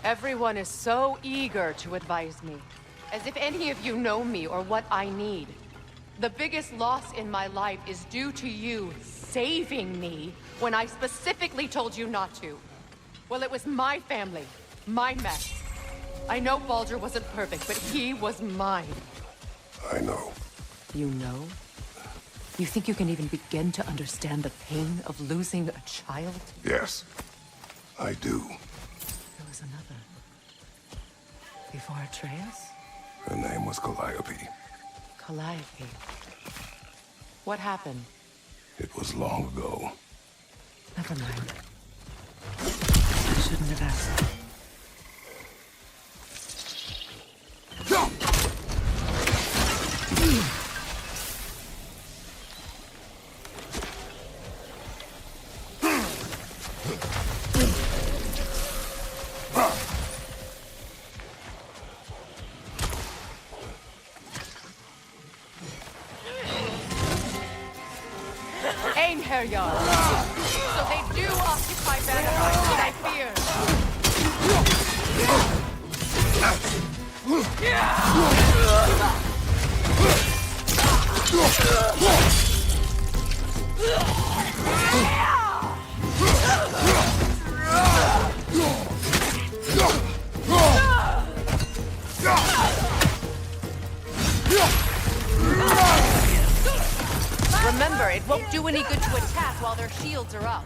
Everyone is so eager to advise me, as if any of you know me or what I need. The biggest loss in my life is due to you saving me when I specifically told you not to. Well, it was my family, my mess. I know Baldur wasn't perfect, but he was mine. I know. You know? You think you can even begin to understand the pain of losing a child? Yes, I do. There was another. Before Atreus? Her name was Calliope. Calliope. What happened? It was long ago. Never mind. I shouldn't have asked. So they do occupy Vanguard, but I fear. Remember, it won't do any good to attack while their shields are up.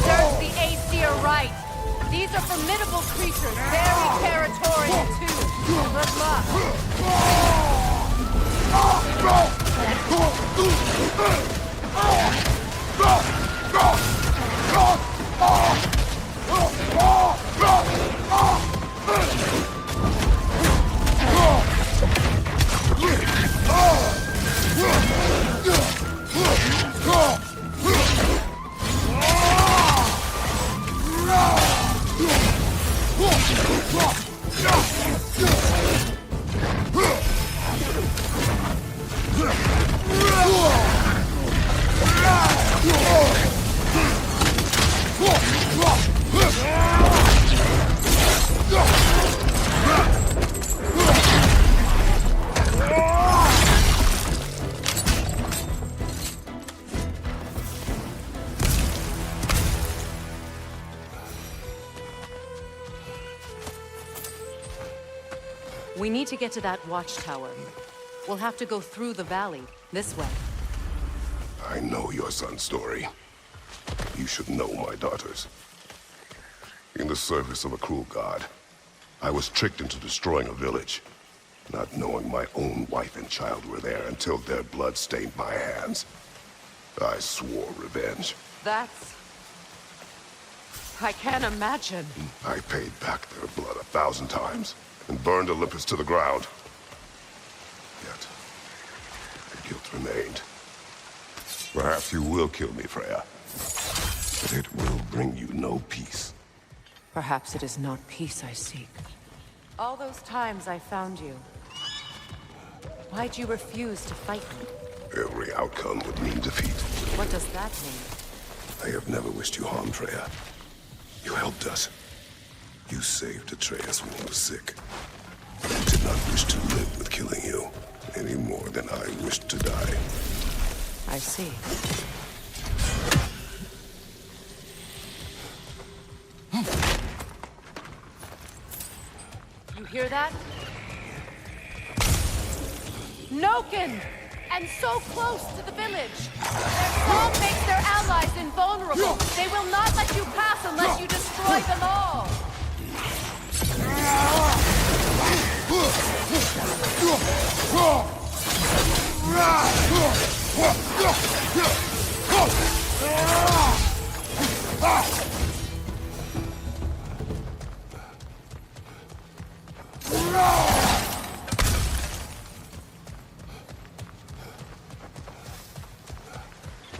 There's the Aesir right. These are formidable creatures, very territorial too. Good luck. We need to get to that watchtower. We'll have to go through the valley, this way. I know your son's story. You should know my daughter's. In the service of a cruel god, I was tricked into destroying a village, not knowing my own wife and child were there until their blood stained my hands. I swore revenge. That's... I can't imagine. I paid back their blood 1,000 times and burned Olympus to the ground. Yet, the guilt remained. Perhaps you will kill me, Freya. But it will bring you no peace. Perhaps it is not peace I seek. All those times I found you, why'd you refuse to fight me? Every outcome would mean defeat. What does that mean? I have never wished you harm, Freya. You helped us. You saved Atreus when he was sick. I did not wish to live with killing you, any more than I wished to die. I see. You hear that? Noken! And so close to the village! Their song makes their allies invulnerable! They will not let you pass unless you destroy them all!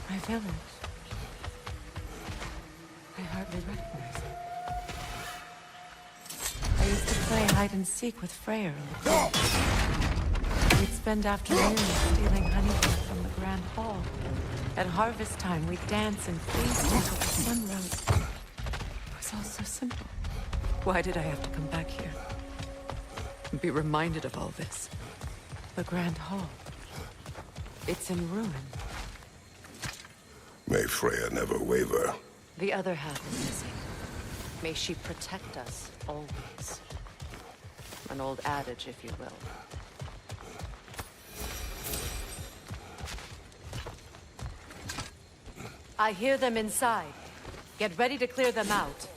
My village. I hardly recognize it. I used to play hide and seek with Freya in the cold. We'd spend afternoons stealing honeycomb from the Grand Hall. At harvest time, we'd dance and feast until the sun rose. It was all so simple. Why did I have to come back here? And be reminded of all this? The Grand Hall. It's in ruin. May Freya never waver. The other half is missing. May she protect us, always. An old adage, if you will. I hear them inside. Get ready to clear them out.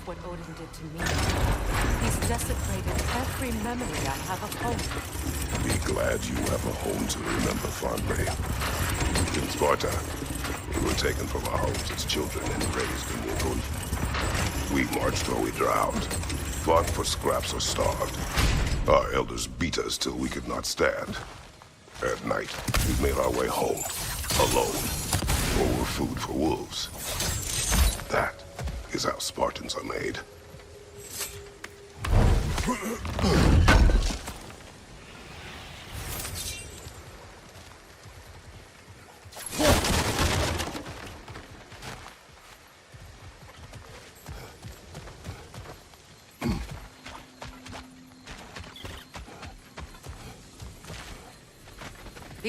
What Odin did to me. He's desecrated every memory I have of home. Be glad you have a home to remember fondly. In Sparta, we were taken from our homes as children and raised in War. We marched or we drowned, fought for scraps or starved. Our elders beat us till we could not stand. At night, we made our way home, alone, or were food for wolves. That is how Spartans are made.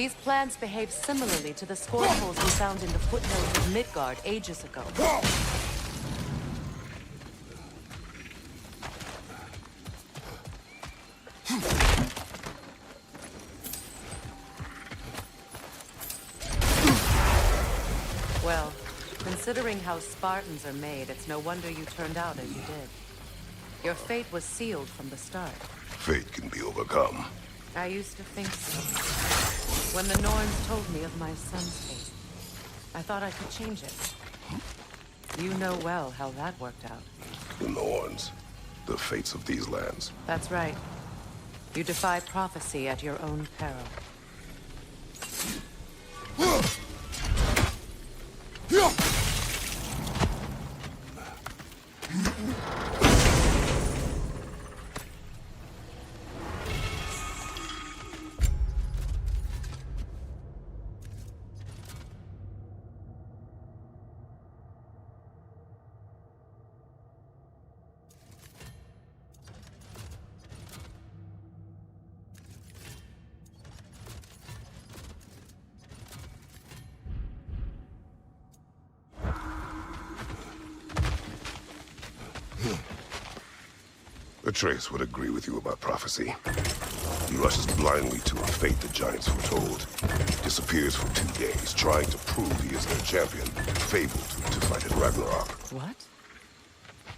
These plants behave similarly to the spore holes we found in the foothills of Midgard ages ago. Well, considering how Spartans are made, it's no wonder you turned out as you did. Your fate was sealed from the start. Fate can be overcome. I used to think so. When the Norns told me of my son's fate, I thought I could change it. You know well how that worked out. The Norns. The fates of these lands. That's right. You defy prophecy at your own peril. Atreus would agree with you about prophecy. He rushes blindly to a fate the giants foretold. Disappears for 2 days, trying to prove he is their champion, fabled to fight at Ragnarok. What?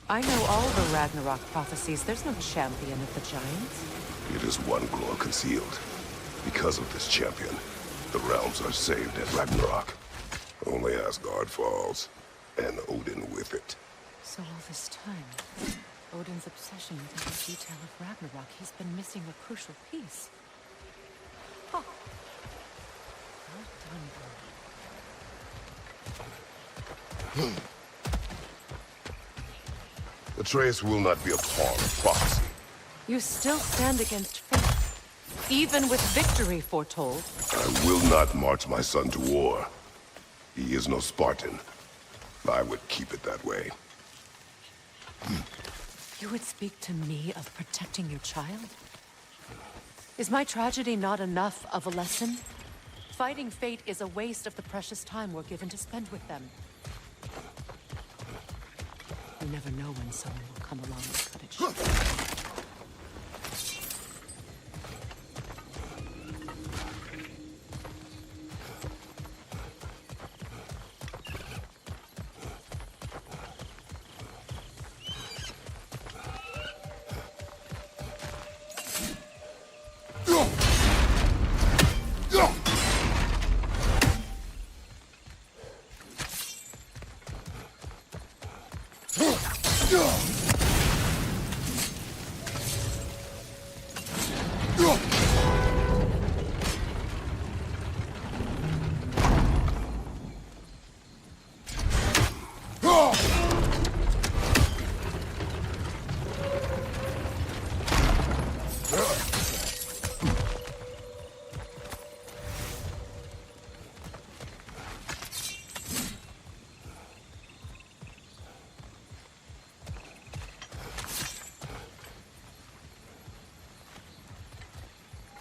I know all the Ragnarok prophecies. There's no champion of the giants. It is one glow concealed. Because of this champion, the realms are saved at Ragnarok. Only Asgard falls, and Odin with it. So all this time, Odin's obsession with every detail of Ragnarok, he's been missing a crucial piece. Huh. Well done, Odin. Atreus will not be a pawn of prophecy. You still stand against fate, even with victory foretold. I will not march my son to war. He is no Spartan. I would keep it that way. You would speak to me of protecting your child? Is my tragedy not enough of a lesson? Fighting fate is a waste of the precious time we're given to spend with them. You never know when someone will come along and cut it short.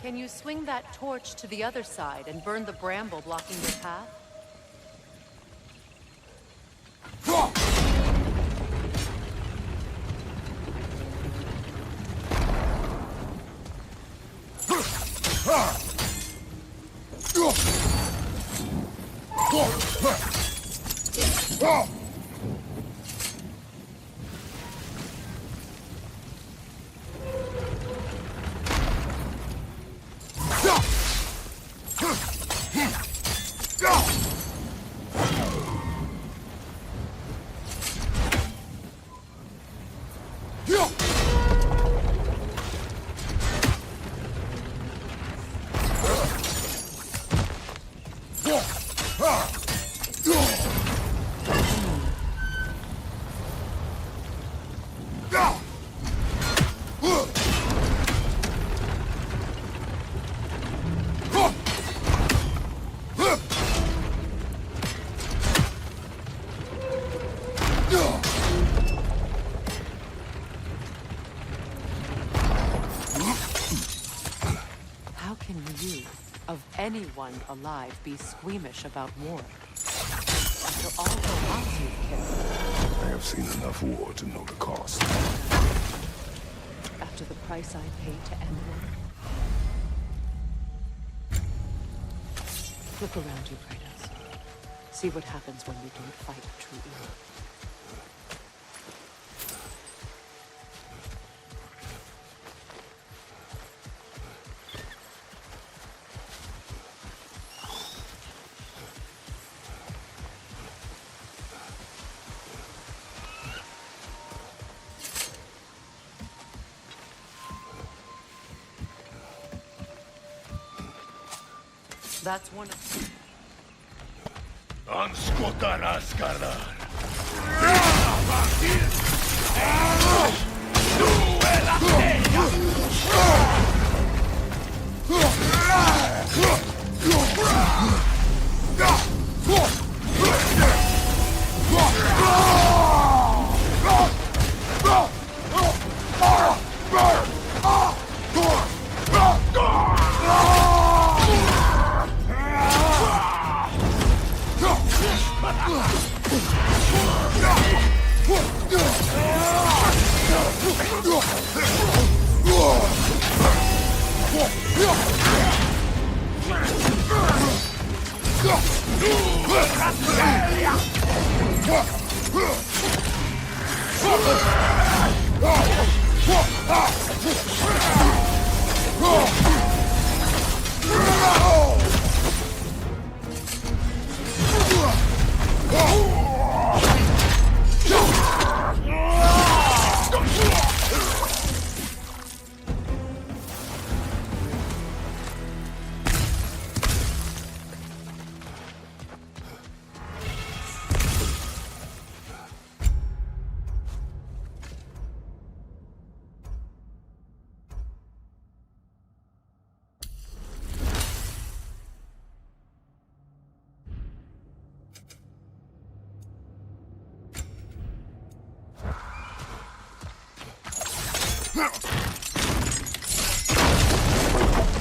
Can you swing that torch to the other side and burn the bramble blocking your path? anyone alive be squeamish about war? After all the lives you've killed. I have seen enough war to know the cost. After the price I paid to end war? Look around you, Kratos. See what happens when we don't fight true evil. That's one of... Anskotar Asgardar.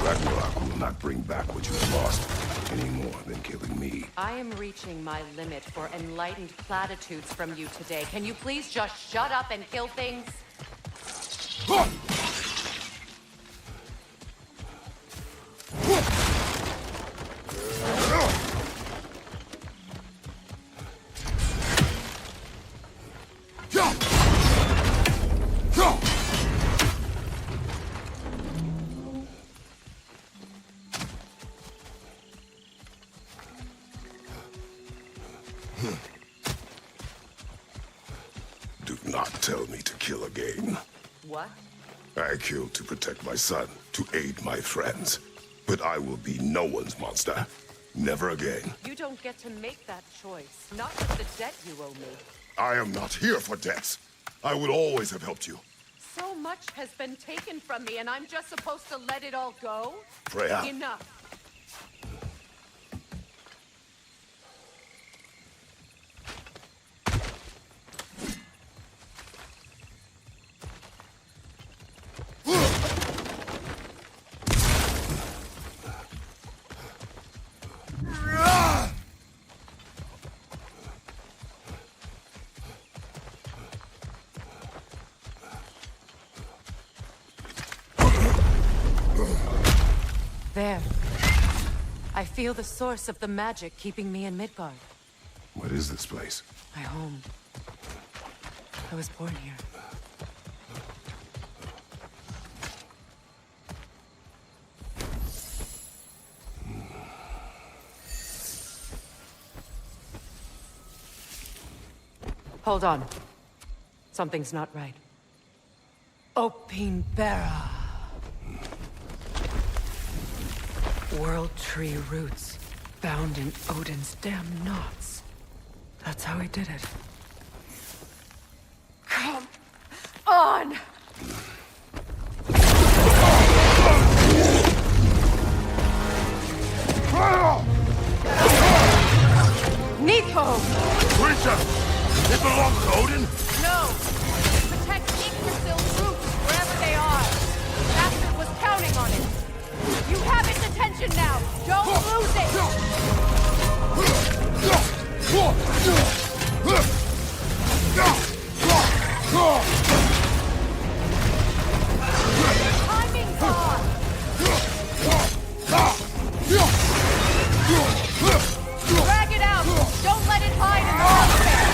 Ragnarok will not bring back what you have lost, any more than killing me. I am reaching my limit for enlightened platitudes from you today. Can you please just shut up and kill things? Do not tell me to kill again. What? I killed to protect my son, to aid my friends. But I will be no one's monster. Never again. You don't get to make that choice. Not with the debt you owe me. I am not here for debts. I would always have helped you. So much has been taken from me, and I'm just supposed to let it all go? Freya. Enough. There. I feel the source of the magic keeping me in Midgard. What is this place? My home. I was born here. Hold on. Something's not right. Opin Bera. World tree roots, bound in Odin's damn knots. That's how he did it. Come on! Nico! Creature! It belongs to Odin? No! Protect Yggdrasil's roots wherever they are. The bastard was counting on it. You have its attention now! Don't lose it! Timing's on! Drag it out! Don't let it hide in the hellspace!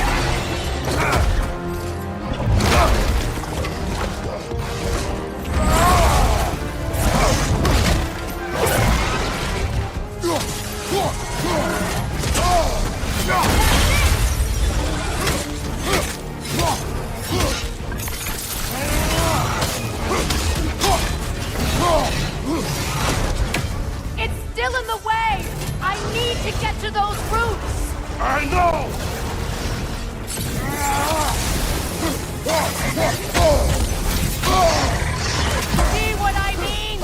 It's still in the way! I need to get to those roots! I know! See what I mean?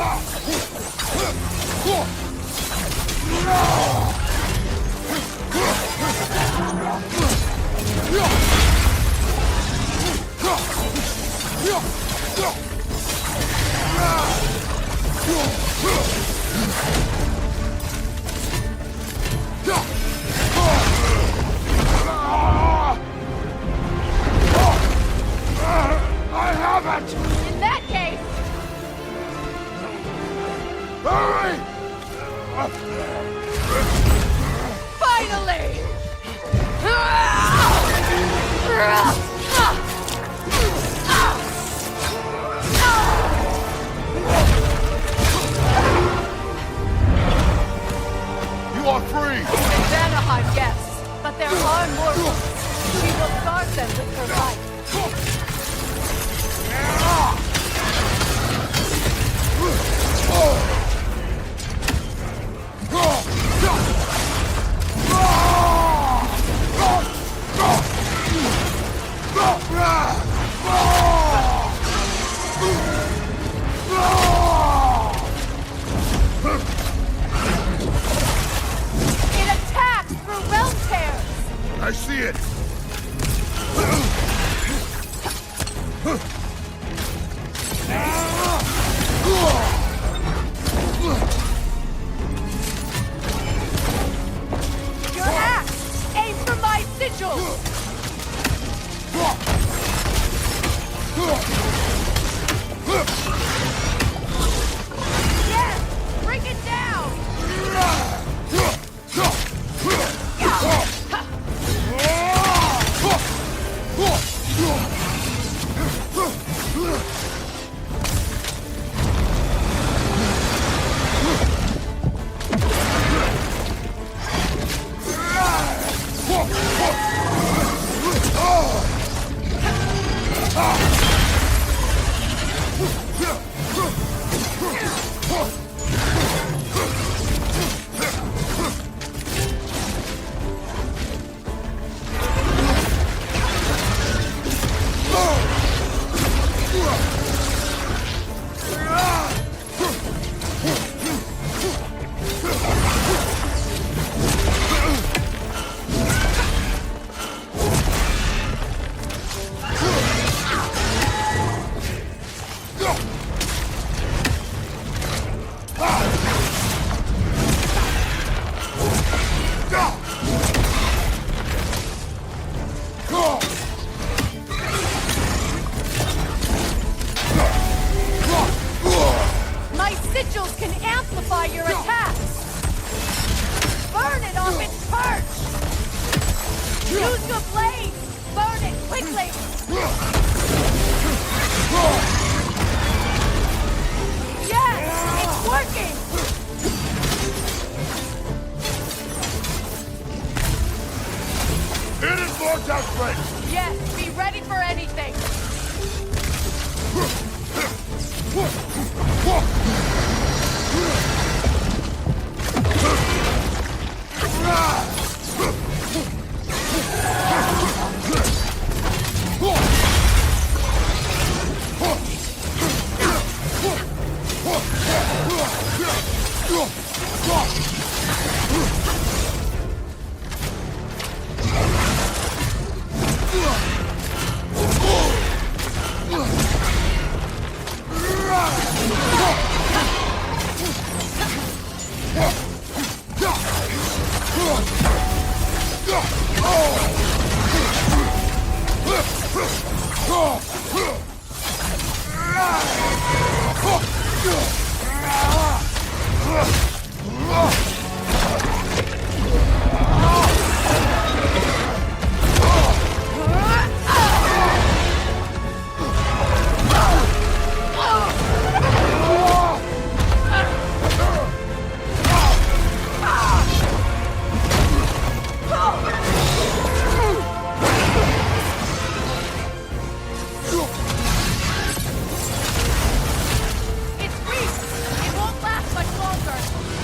I have it! In that case, Hurry! finally! You are free! In Vanaheim, yes, but there are more roots. She will guard them with her life. It attacks through realm tears! I see it! Your axe! Aim for my sigils! Yes! Bring it down! My sigils can amplify your attacks! Burn it off its perch! Use your blade! Burn it quickly! Yes! It's working! It is more desperate! Yes, be ready for anything!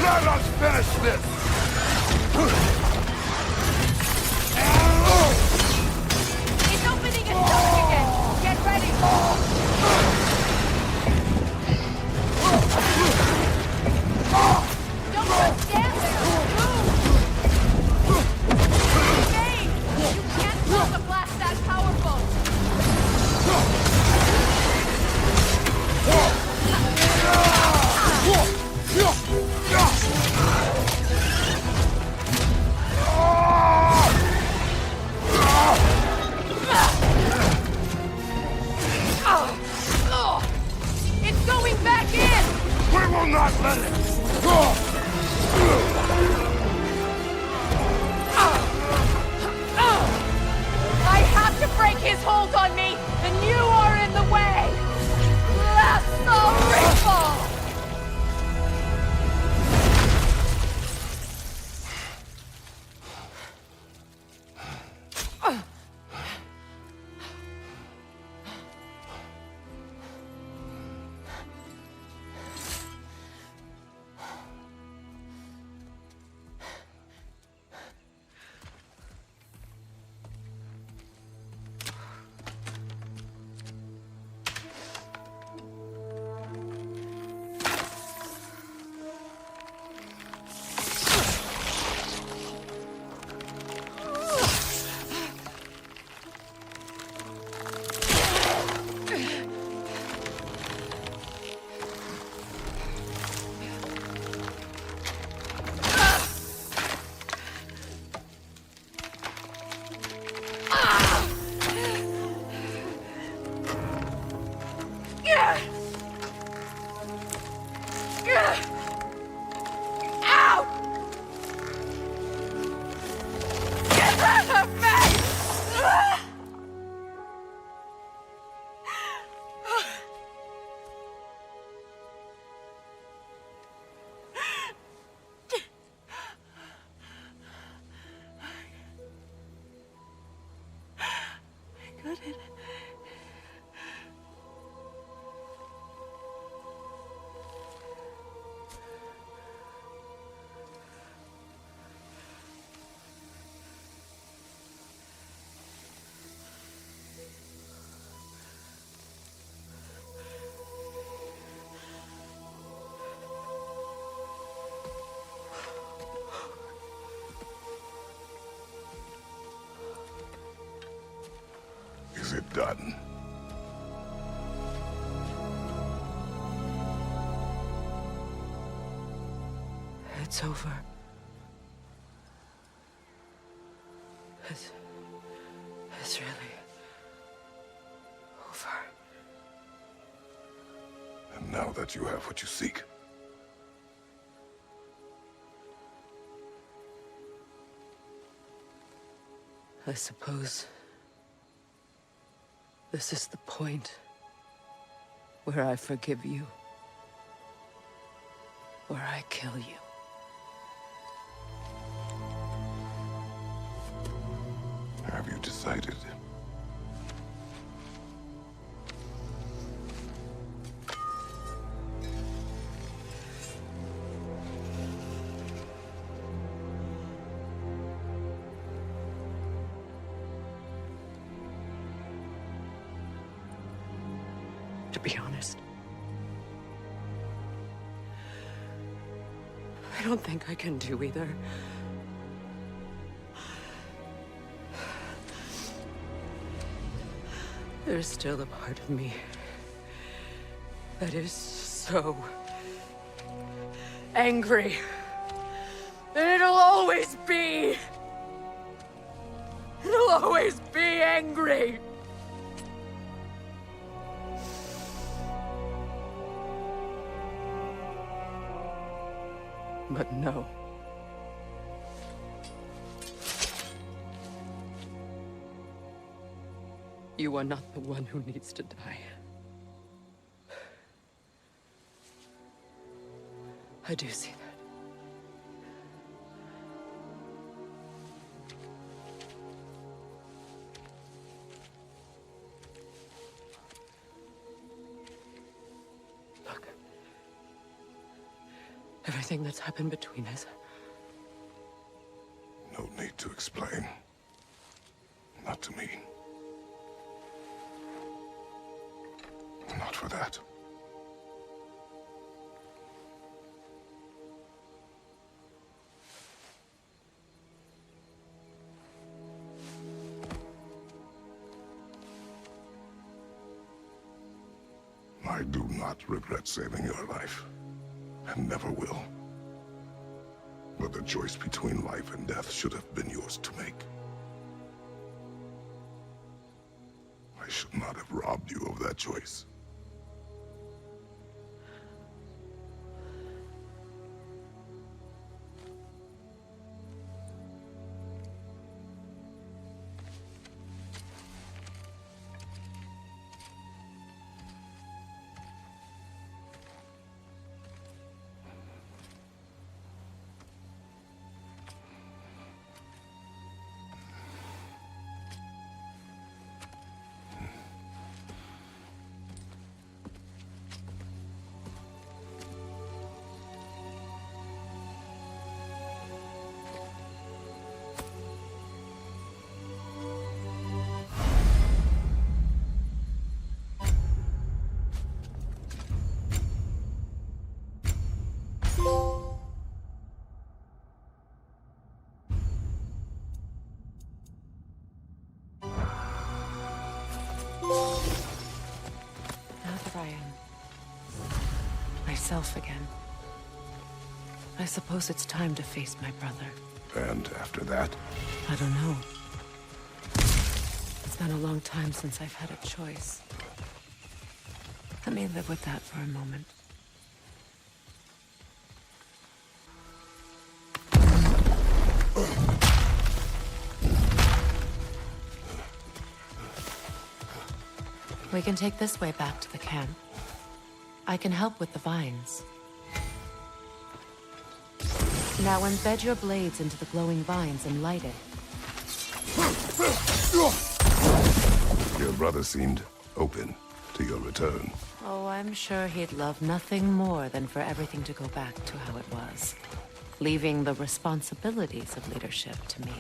Let us finish this! It's opening its stomach again! Get ready! Don't just stand there! Move! Engage! You can't block a blast that powerful! It's going back in! We will not let it! I have to break his hold on me, and you are in the way! Lasso rifle! Is it done? It's over. It's really over. And now that you have what you seek, I suppose this is the point where I forgive you, where I kill you. have you decided? To be honest, I don't think I can do either. There's still a part of me that is so angry that it'll always be. always be angry! But no. You are not the one who needs to die. I do see that. Look. Everything that's happened between us. No need to explain. Not to me. Not for that. I do not regret saving your life, and never will. But the choice between life and death should have been yours to make. I should not have robbed you of that choice. Myself again. I suppose it's time to face my brother. And after that? I don't know. It's been a long time since I've had a choice. Let me live with that for a moment. We can take this way back to the camp. I can help with the vines. Now embed your blades into the glowing vines and light it. Your brother seemed open to your return. Oh, I'm sure he'd love nothing more than for everything to go back to how it was, leaving the responsibilities of leadership to me.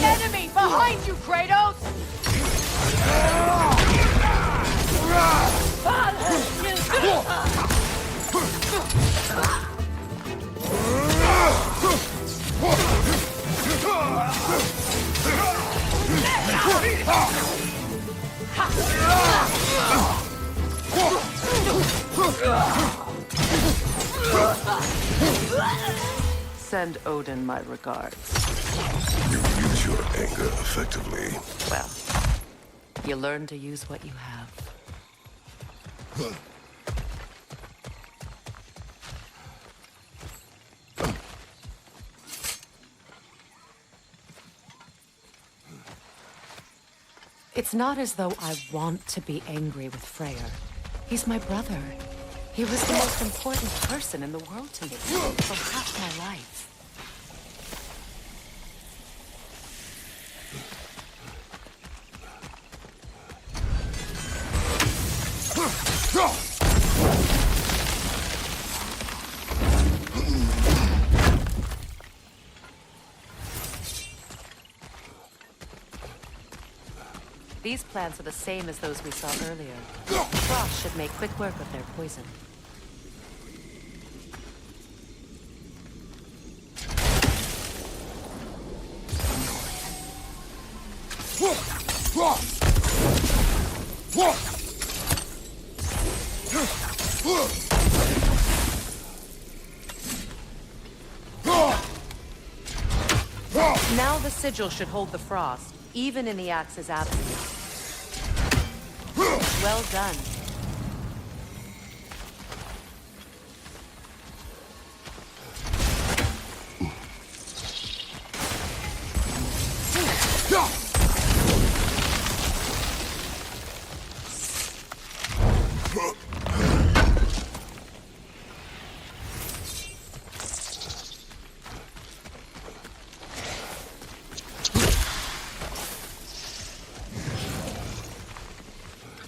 Enemy behind you, Kratos! Send Odin my regards. You use your anger effectively. Well, you learn to use what you have. It's not as though I want to be angry with Freyr. He's my brother. He was the most important person in the world to me for half my life. These plants are the same as those we saw earlier. Frost should make quick work of their poison. Now the sigil should hold the frost, even in the axe's absence. Well done.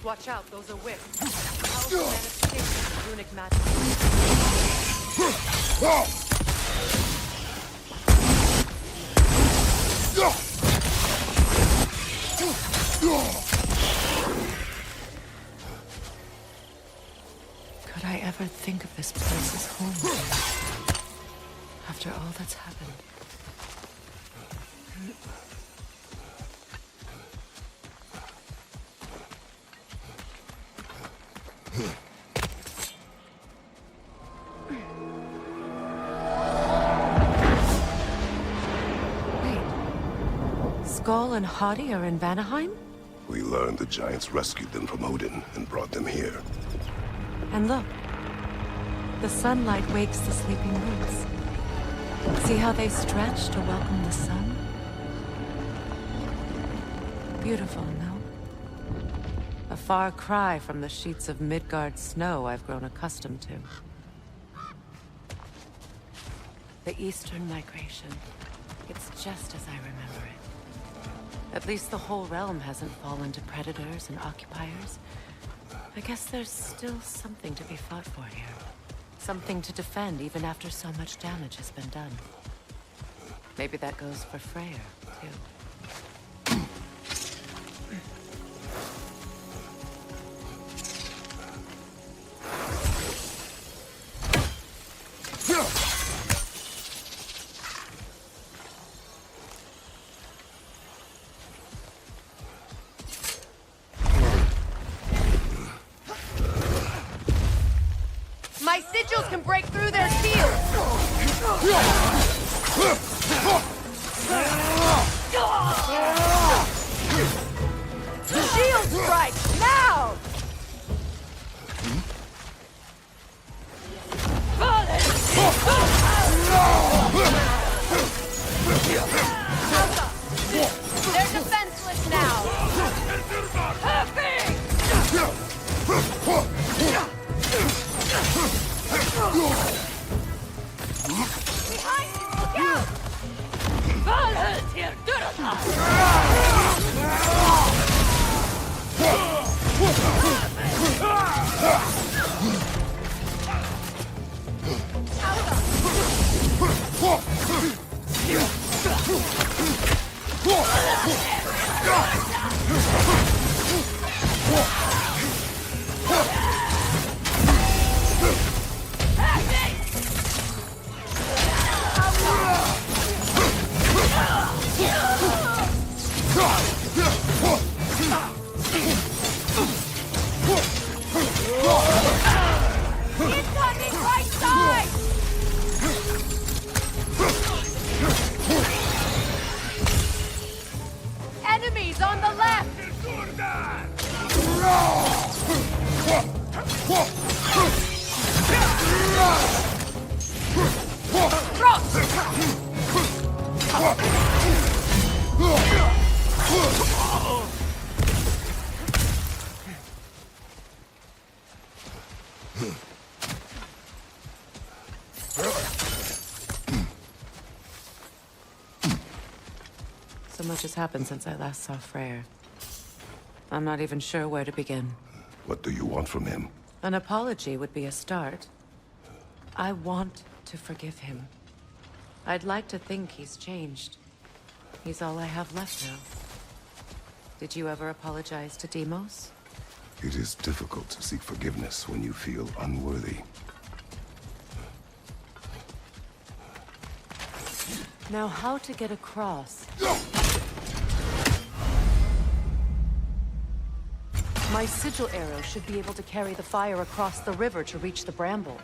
Watch out, those are whips. Powerful manifestations of runic magic. Could I ever think of this place as home again? After all that's happened? Skoll and Hati are in Vanaheim? We learned the giants rescued them from Odin and brought them here. And look, the sunlight wakes the sleeping woods. See how they stretch to welcome the sun? Beautiful, no? A far cry from the sheets of Midgard snow I've grown accustomed to. The Eastern migration. It's just as I remember it. At least the whole realm hasn't fallen to predators and occupiers. I guess there's still something to be fought for here. Something to defend even after so much damage has been done. Maybe that goes for Freyr, too. My sigils can break through their shields! Shield strike! Now! They're defenseless now! Behind you! Look out! Incoming right side! Enemies on the left! much has happened since I last saw Freyr. I'm not even sure where to begin. What do you want from him? An apology would be a start. I want to forgive him. I'd like to think he's changed. He's all I have left now. Did you ever apologize to Deimos? It is difficult to seek forgiveness when you feel unworthy. Now, how to get across? My sigil arrow should be able to carry the fire across the river to reach the bramble.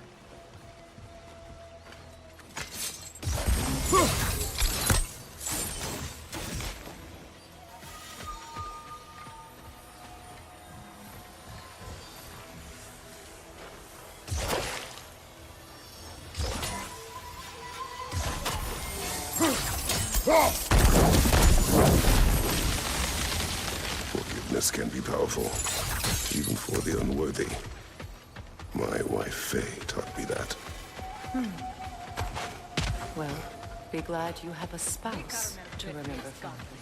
Forgiveness can be powerful, even for the unworthy. My wife Faye taught me that. Well, be glad you have a spouse to remember fondly.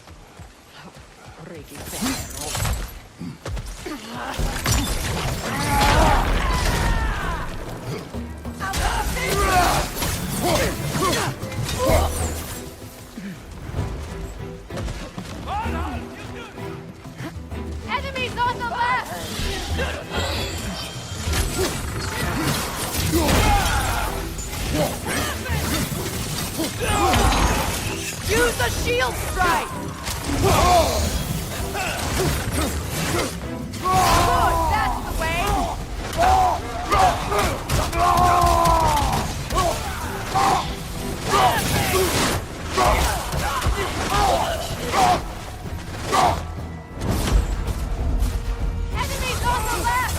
Enemies on the left! Use a shield strike! Good, that's the way! Enemies on the left!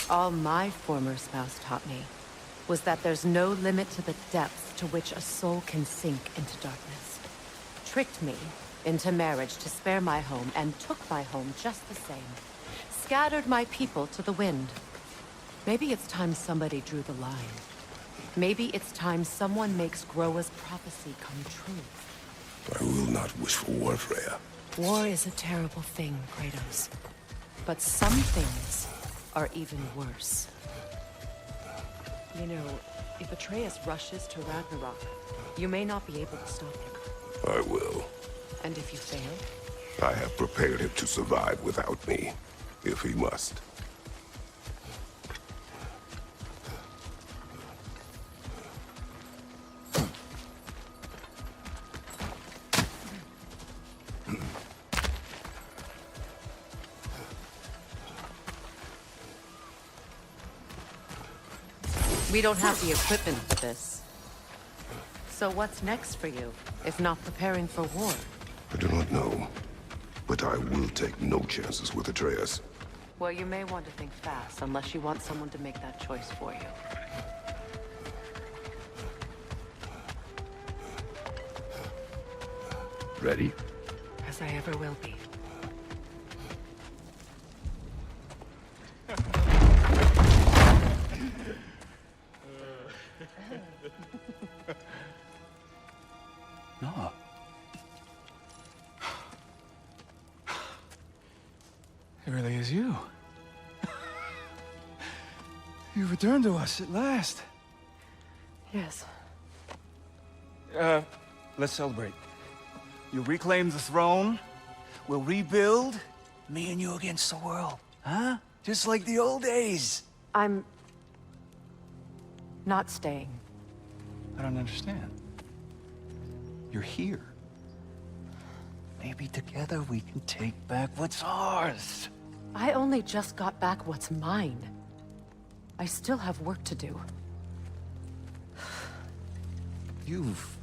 All my former spouse taught me was that there's no limit to the depth to which a soul can sink into darkness. Tricked me into marriage to spare my home and took my home just the same. Scattered my people to the wind. Maybe it's time somebody drew the line. Maybe it's time someone makes Groa's prophecy come true. I will not wish for war, Freya. War is a terrible thing, Kratos. But some things are even worse. You know, if Atreus rushes to Ragnarok, you may not be able to stop him. I will. And if you fail? I have prepared him to survive without me, if he must. We don't have the equipment for this. So what's next for you, if not preparing for war? I do not know, but I will take no chances with Atreus. Well, you may want to think fast, unless you want someone to make that choice for you. Ready? As I ever will be. No. It really is you. You've returned to us at last. Yes. Let's celebrate. You reclaim the throne. We'll rebuild. Me and you against the world. Huh? Just like the old days. I'm not staying. I don't understand. You're here. Maybe together we can take back what's ours. I only just got back what's mine. I still have work to do. You've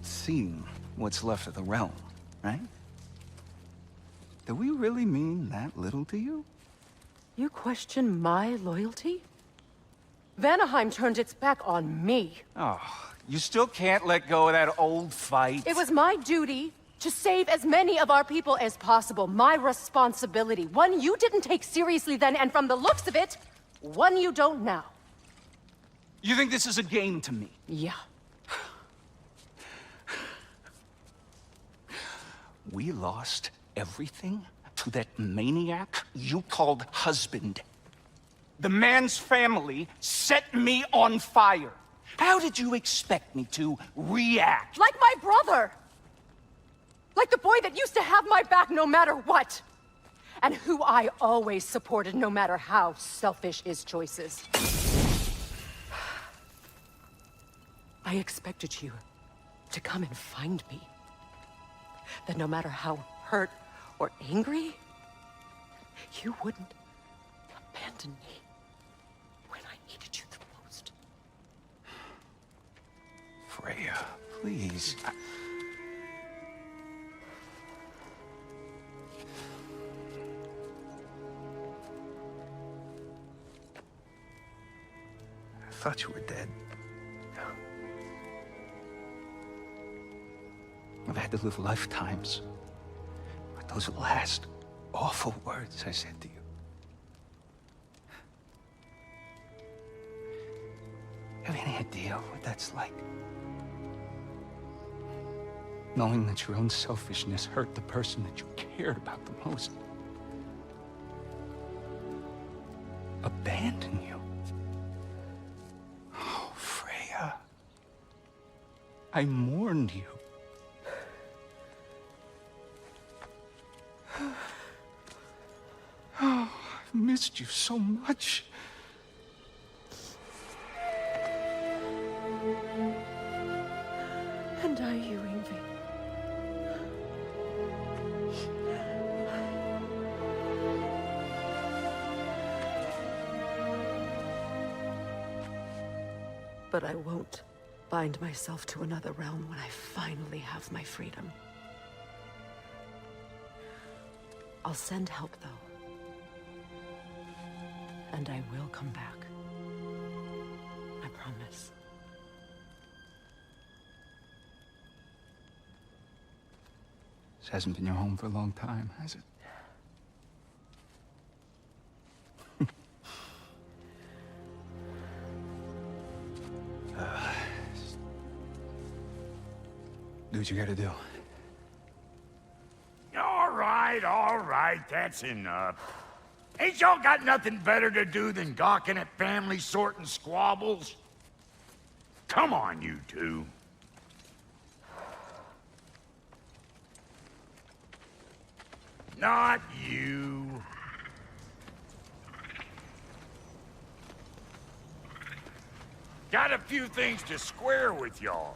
seen what's left of the realm, right? Do we really mean that little to you? You question my loyalty? Vanaheim turned its back on me. Oh, you still can't let go of that old fight? It was my duty to save as many of our people as possible. My responsibility. One you didn't take seriously then, and from the looks of it, one you don't now. You think this is a game to me? Yeah. We lost everything to that maniac you called husband. The man's family set me on fire. How did you expect me to react? Like my brother! Like the boy that used to have my back no matter what! And who I always supported no matter how selfish his choices. I expected you to come and find me. That no matter how hurt or angry, you wouldn't abandon me when I needed you the most. Freya, please. I thought you were dead. I've had to live lifetimes with those last awful words I said to you. Have any idea what that's like? Knowing that your own selfishness hurt the person that you cared about the most. Abandon you. Oh, Freya. I mourned you. Oh, I've missed you so much. And are you, Yngvi? But I won't bind myself to another realm when I finally have my freedom. I'll send help, though. And I will come back. I promise. This hasn't been your home for a long time, has it? Do what you gotta do. All right, that's enough. Ain't y'all got nothing better to do than gawking at family sorting squabbles? Come on, you two. Not you. Got a few things to square with y'all.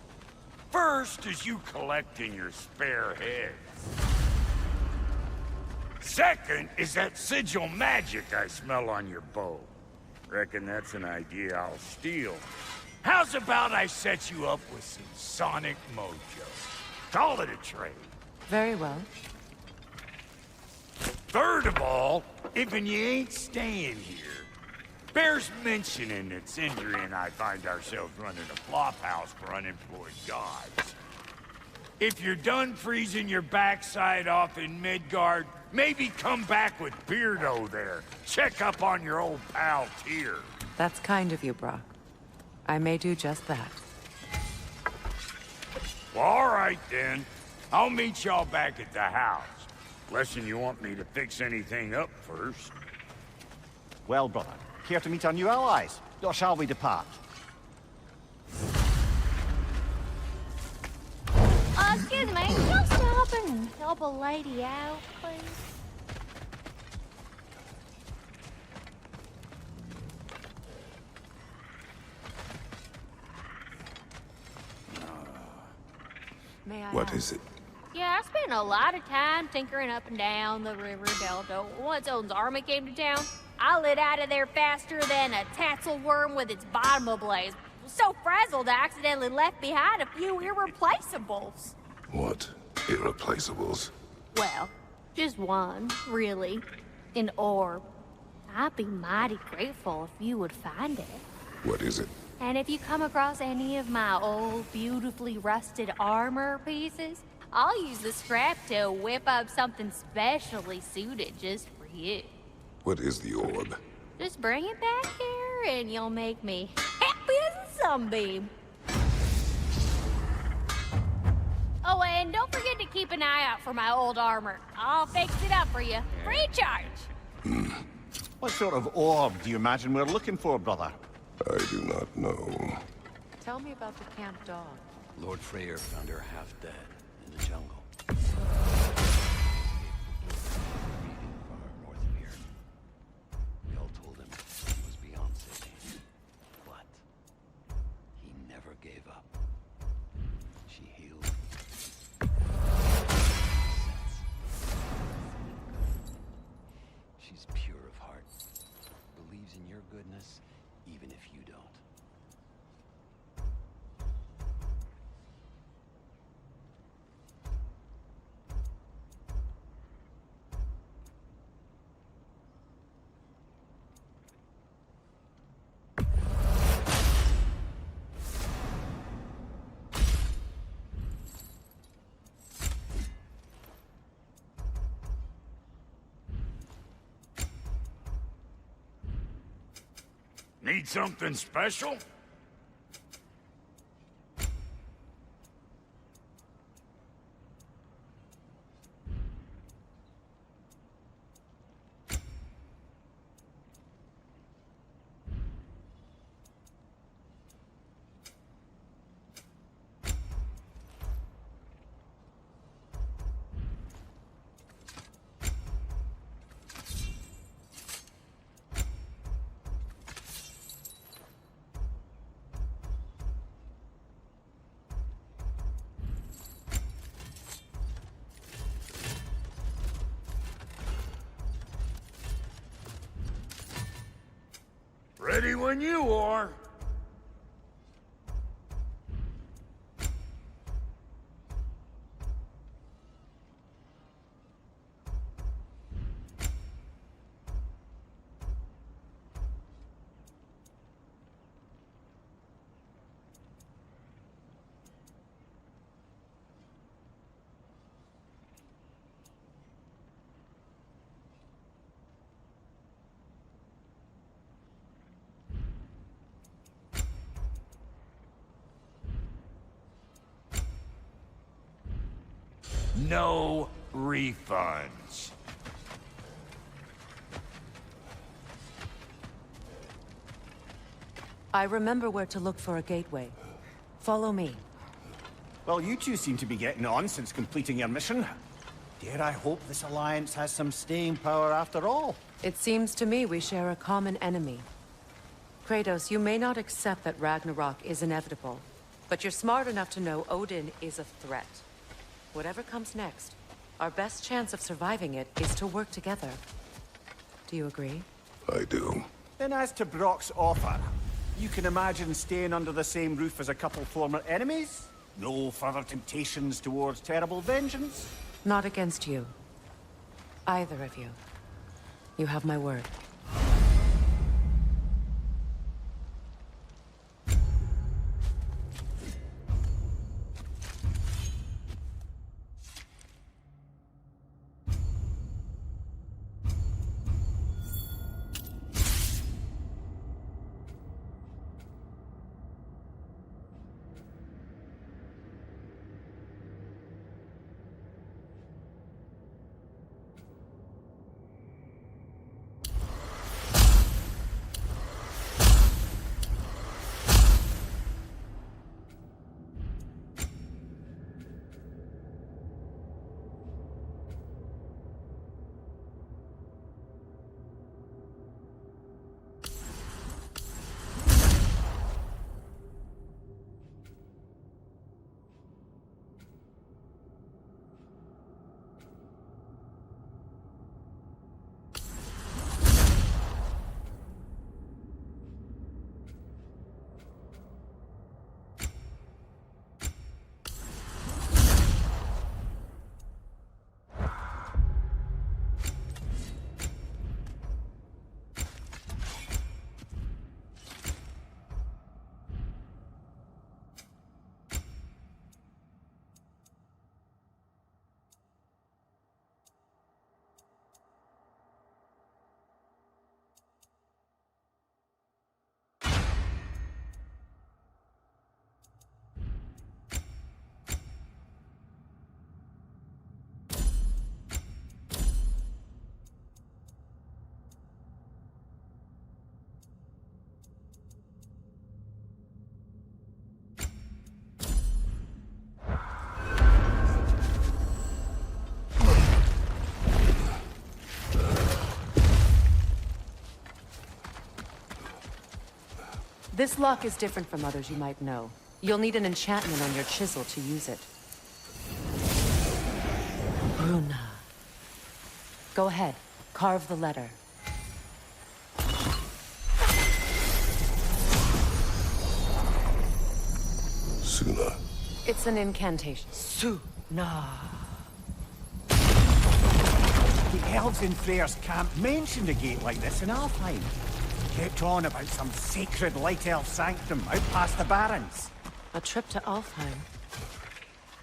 First is you collecting your spare heads. Second is that sigil magic I smell on your bow. Reckon that's an idea I'll steal. How's about I set you up with some sonic mojo? Call it a trade. Very well. Third of all, if you ain't staying here, bears mentioning that Sindri and I find ourselves running a flop house for unemployed gods. If you're done freezing your backside off in Midgard, maybe come back with Beardo there. Check up on your old pal Tyr. That's kind of you, Brock. I may do just that. Well, all right then. I'll meet y'all back at the house. Unless you want me to fix anything up first. Well, brother, here to meet our new allies. Or shall we depart? Excuse me, can you stop and help a lady out, please? May I What is it? Yeah, I spent a lot of time tinkering up and down the river delta. Once Odin's army came to town, I lit out of there faster than a tassel worm with its bottom ablaze. So frazzled, I accidentally left behind a few irreplaceables. What? Irreplaceables? Well, just one, really. An orb. I'd be mighty grateful if you would find it. What is it? And if you come across any of my old, beautifully rusted armor pieces, I'll use the scrap to whip up something specially suited just for you. What is the orb? Just bring it back here and you'll make me happy as a sunbeam. Oh, and don't forget to keep an eye out for my old armor. I'll fix it up for you, free of charge. What sort of orb do you imagine we're looking for, brother? I do not know. Tell me about the camp dog. Lord Freyr found her half dead in the jungle. Breathing far north of here. We all told him he was beyond saving, but he never gave up. She healed. She's pure of heart, believes in your goodness, even if you don't. Need something special? Ready when you are. No refunds. I remember where to look for a gateway. Follow me. Well, you two seem to be getting on since completing your mission. Dare I hope this alliance has some staying power after all? It seems to me we share a common enemy. Kratos, you may not accept that Ragnarok is inevitable, but you're smart enough to know Odin is a threat. Whatever comes next, our best chance of surviving it is to work together. Do you agree? I do. Then as to Brock's offer, you can imagine staying under the same roof as a couple former enemies? No further temptations towards terrible vengeance? Not against you. Either of you. You have my word. This lock is different from others you might know. You'll need an enchantment on your chisel to use it. Bruna. Go ahead. Carve the letter. Suna. It's an incantation. Suna. The elves in Freya's camp mentioned a gate like this in Alfheim. Kept on about some sacred light elf sanctum out past the Barrens. A trip to Alfheim.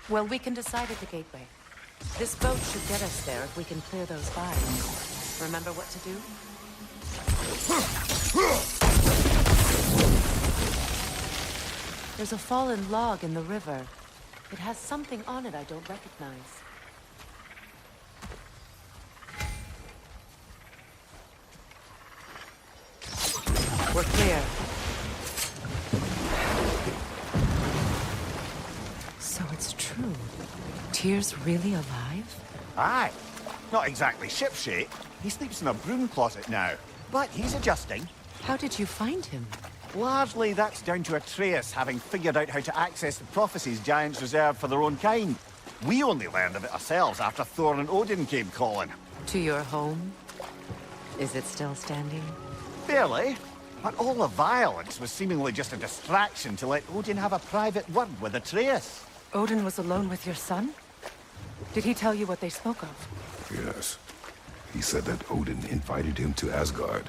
Well, we can decide at the gateway. This boat should get us there if we can clear those fires. Remember what to do? There's a fallen log in the river. It has something on it I don't recognize. We're clear. So it's true. Tyr's really alive? Aye. Not exactly shipshape. He sleeps in a broom closet now. But he's adjusting. How did you find him? Largely that's down to Atreus having figured out how to access the prophecies giants reserve for their own kind. We only learned of it ourselves after Thor and Odin came calling. To your home? Is it still standing? Barely. But all the violence was seemingly just a distraction to let Odin have a private word with Atreus. Odin was alone with your son? Did he tell you what they spoke of? Yes. He said that Odin invited him to Asgard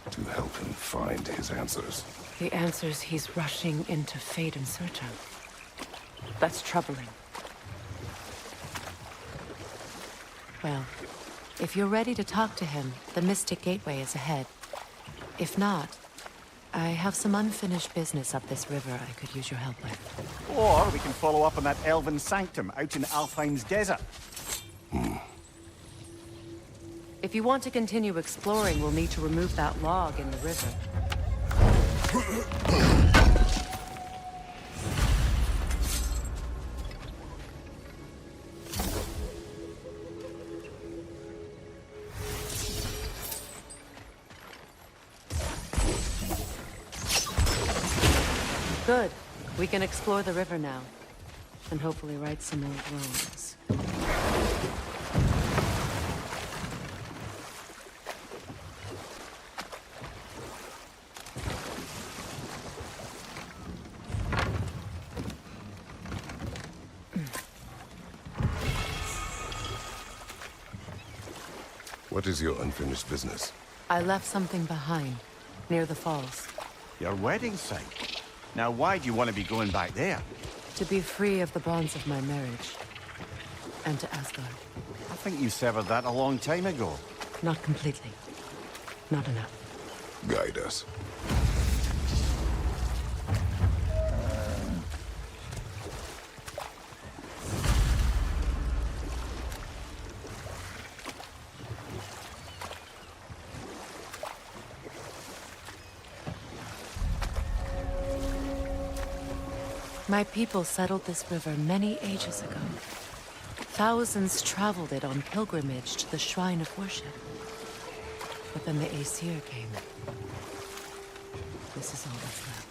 to help him find his answers. The answers he's rushing into fate in search of. That's troubling. Well, if you're ready to talk to him, the Mystic Gateway is ahead. If not, I have some unfinished business up this river I could use your help with. Or we can follow up on that elven sanctum out in Alfheim's desert. If you want to continue exploring, we'll need to remove that log in the river. Good. We can explore the river now. And hopefully right some old wrongs. What is your unfinished business? I left something behind, near the falls. Your wedding site. Now why do you want to be going back there? To be free of the bonds of my marriage. And to Asgard. I think you severed that a long time ago. Not completely. Not enough. Guide us. My people settled this river many ages ago. Thousands traveled it on pilgrimage to the shrine of worship. But then the Aesir came. This is all that's left.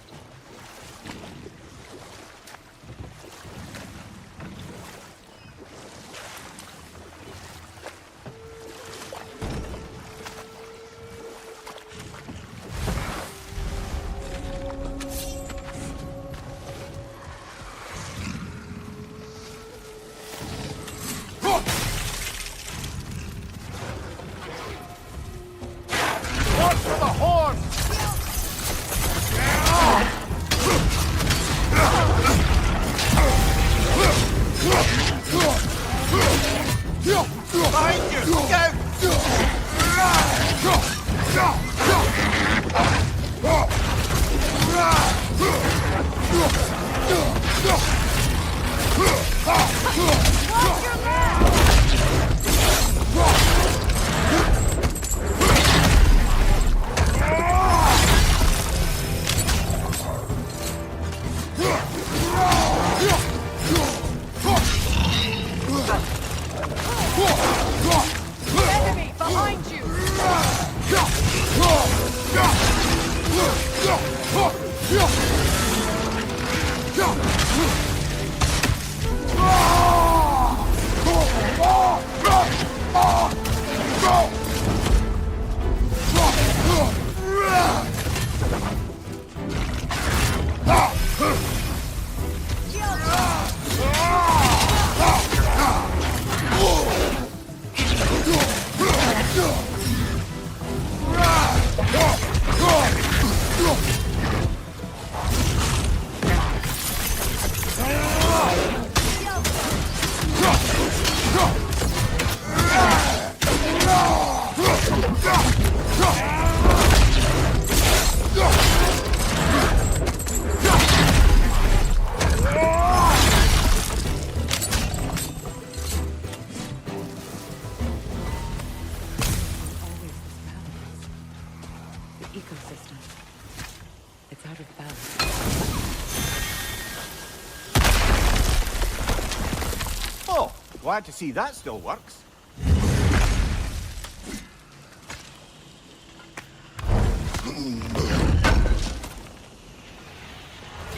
Glad to see that still works.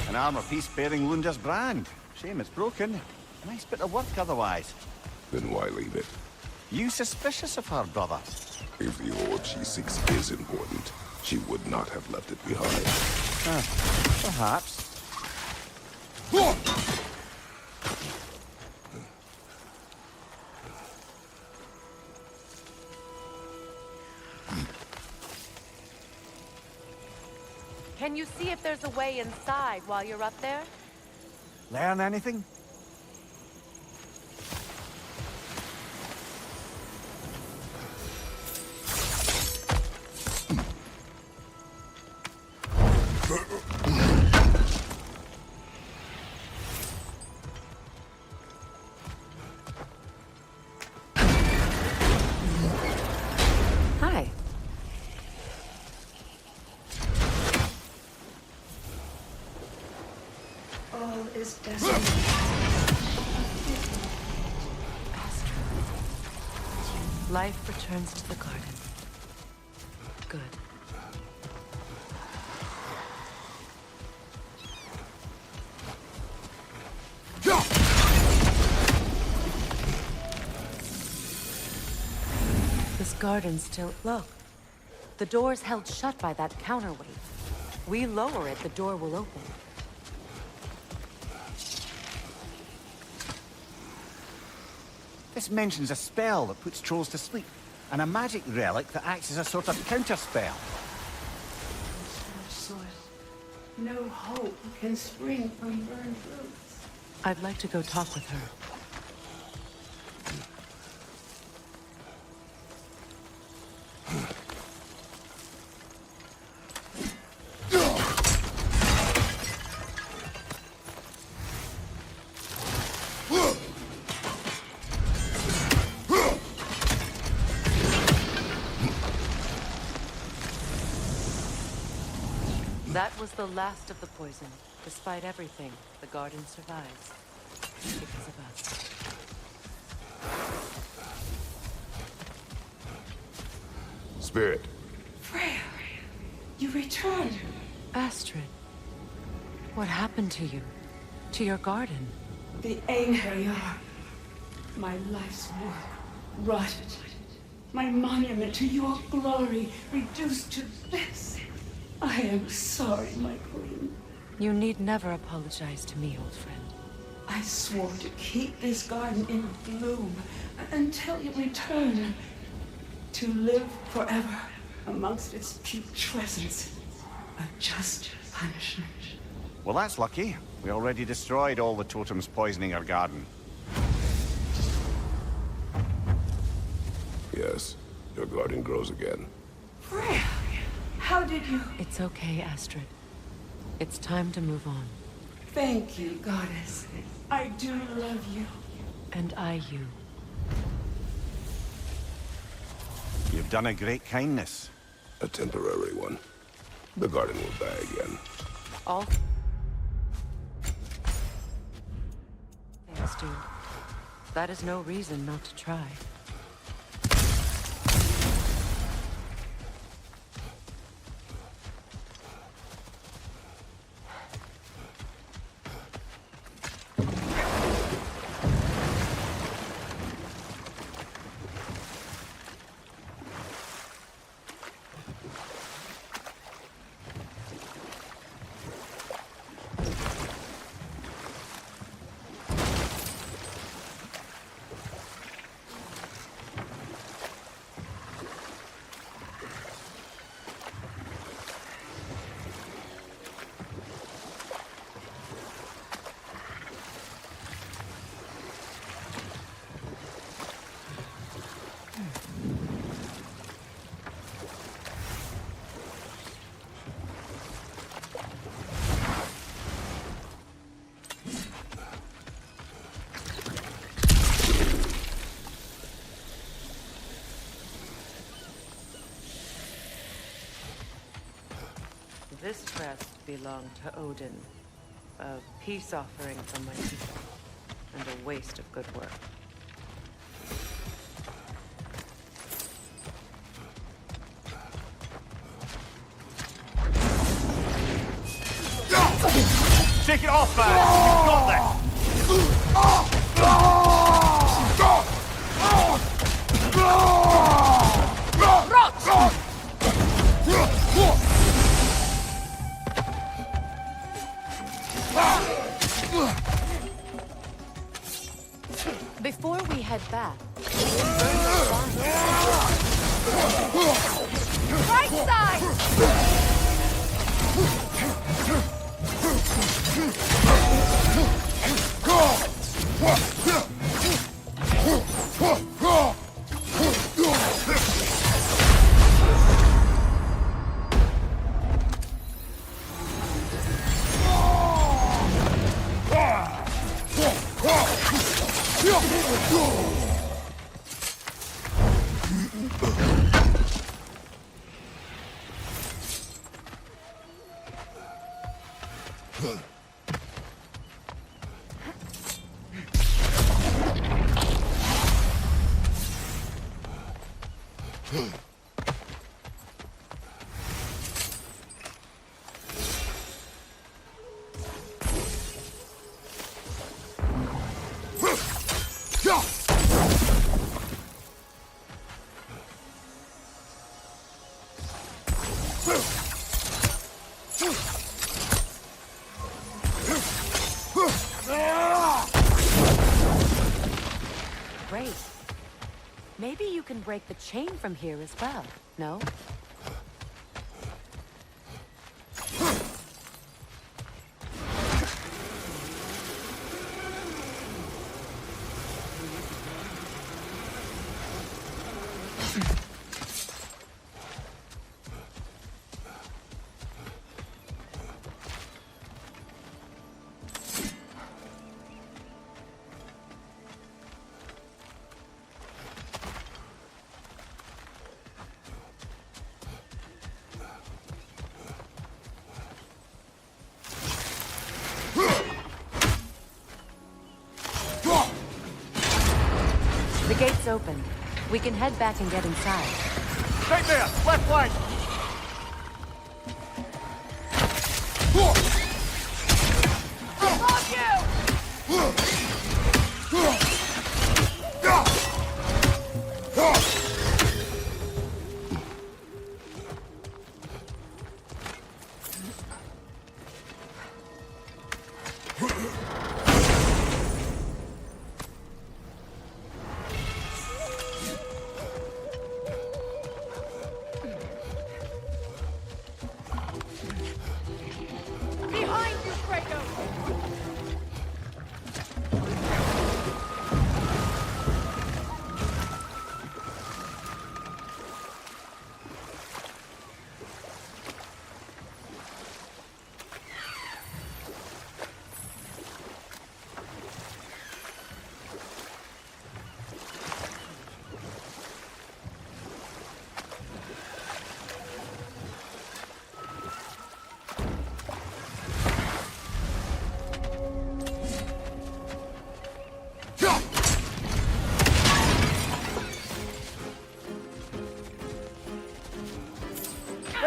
An armor piece bearing Lunda's brand. Shame it's broken. Nice bit of work otherwise. Then why leave it? You suspicious of her, brother? If the hoard she seeks is important, she would not have left it behind. Perhaps. Can you see if there's a way inside while you're up there? Learn anything? Hi. All is desolate. Life returns to the garden. Good. This garden still... Look. The door's held shut by that counterweight. We lower it, the door will open. This mentions a spell that puts trolls to sleep, and a magic relic that acts as a sort of counterspell. Soil. No hope can spring from burned roots. I'd like to go talk with her. That was the last of the poison. Despite everything, the garden survives. Because of us. Spirit. Freya, you returned. Astrid, what happened to you? To your garden? The Angrboda. My life's work rotted. My monument to your glory reduced to this. I am sorry, my queen. You need never apologize to me, old friend. I swore to keep this garden in bloom until you return. To live forever amongst its putrescence. A just punishment. Well, that's lucky. We already destroyed all the totems poisoning our garden. Yes, your garden grows again. Freya, how did you... It's okay, Astrid. It's time to move on. Thank you, goddess. I do love you. And I you. You've done a great kindness. A temporary one. The garden will die again. All things do. That is no reason not to try. This crest belonged to Odin. A peace offering from my people. And a waste of good work. off, man! You've got that! Before we head back, Right side! great. Maybe you can break the chain from here as well, no? The gate's open. We can head back and get inside. Right there! Left flank! Above behind you, Kratos!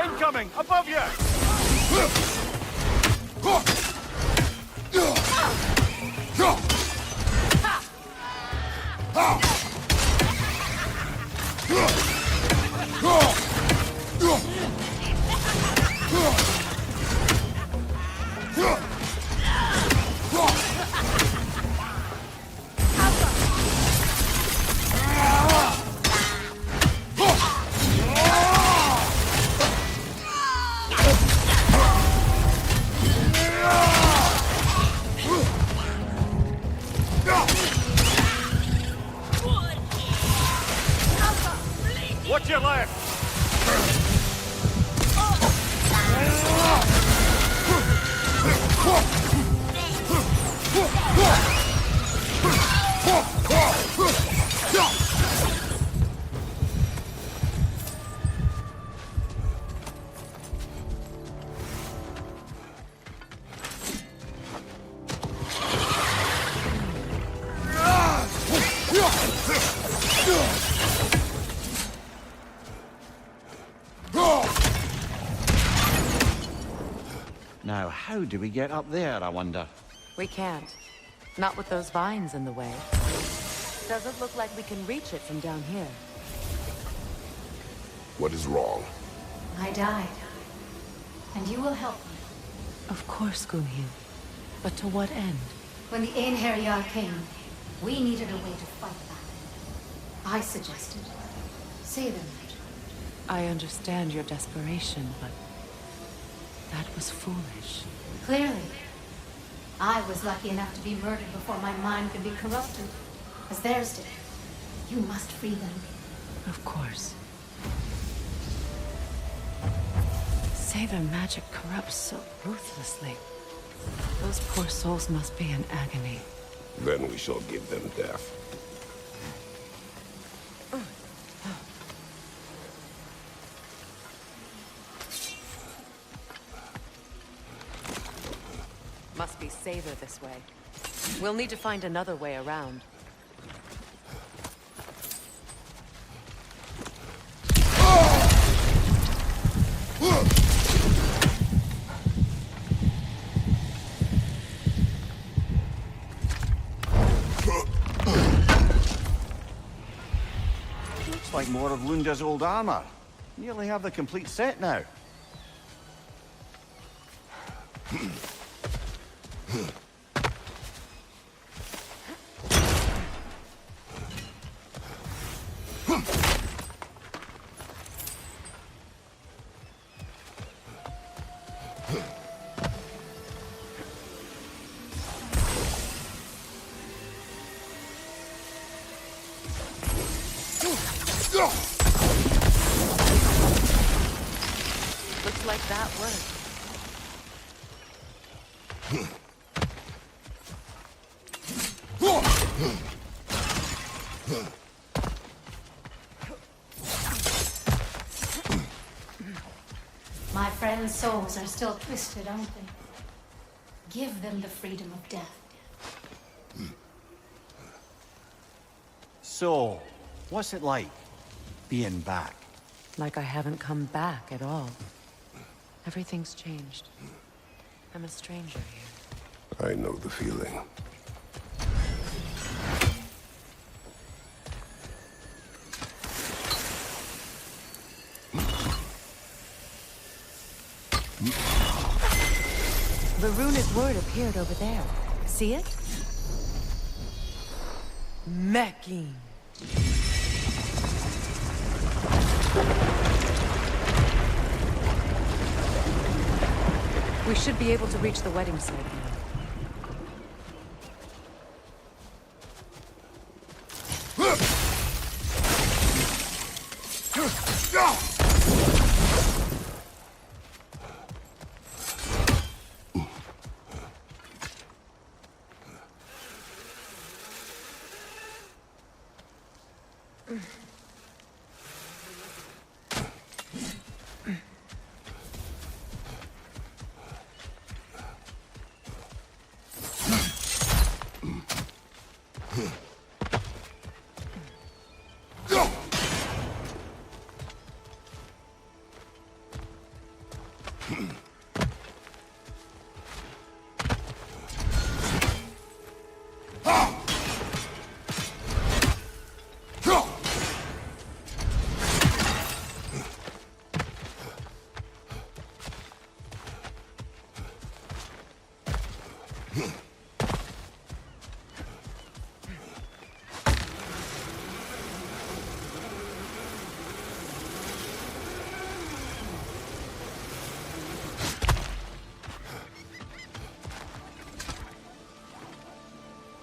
Incoming! Above you! Watch your left! Now, Now, how do we get up there, I wonder? We can't. Not with those vines in the way. Doesn't look like we can reach it from down here. What is wrong? I died. And you will help me. Of course, Gunhild. But to what end? When the Einherjar came, we needed a way to fight back. I suggested, say them. I understand your desperation, but that was foolish. Clearly. I was lucky enough to be murdered before my mind could be corrupted, as theirs did. You must free them. Of course. Say their magic corrupts so ruthlessly. Those poor souls must be in agony. Then we shall give them death. Must be safer this way. We'll need to find another way around. Looks like more of Lunda's old armor. Nearly have the complete set now. Looks like that worked. My friends' souls are still twisted, aren't they? Give them the freedom of death. So, what's it like, being back? Like I haven't come back at all. Everything's changed. I'm a stranger here. I know the feeling. The runic word appeared over there. See it? Mecking. We should be able to reach the wedding site now.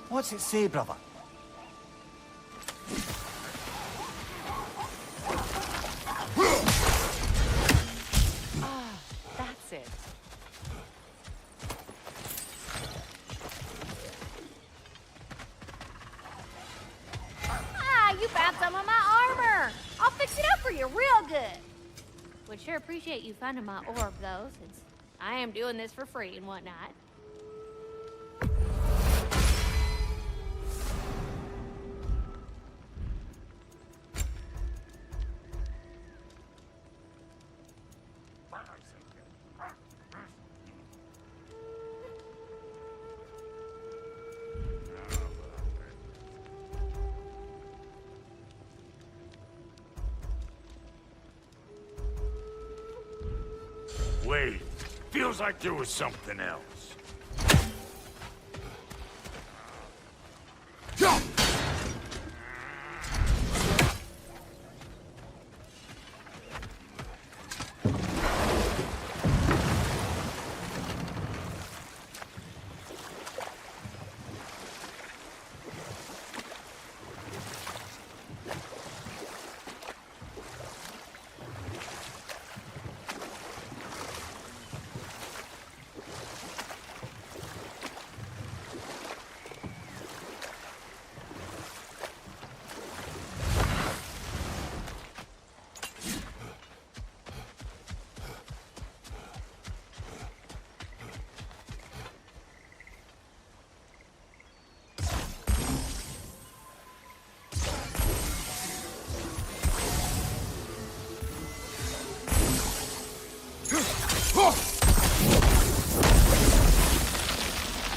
What's it say, brother? Ah, that's it. Ah, you found some of my armor. I'll fix it up for you real good. Would sure appreciate you finding my orb, though, since I am doing this for free and whatnot. Feels like there was something else.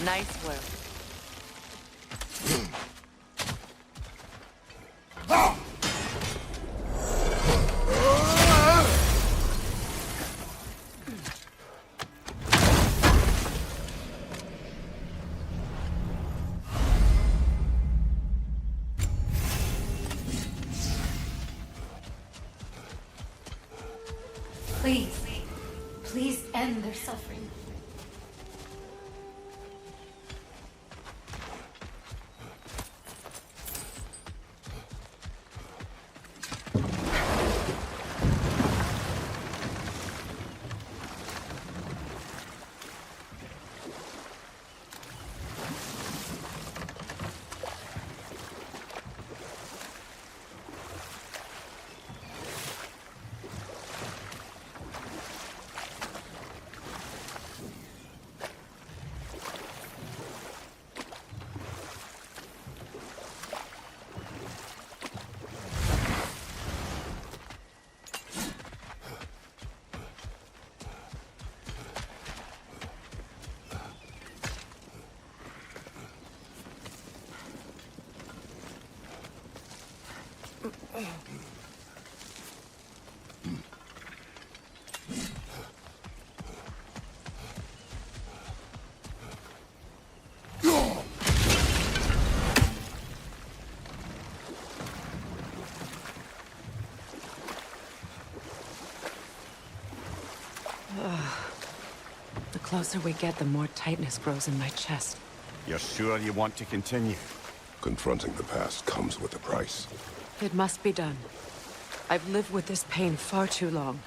Nice work. Please, please end their suffering. The closer we get, the more tightness grows in my chest. You're sure you want to continue? Confronting the past comes with a price. It must be done. I've lived with this pain far too long.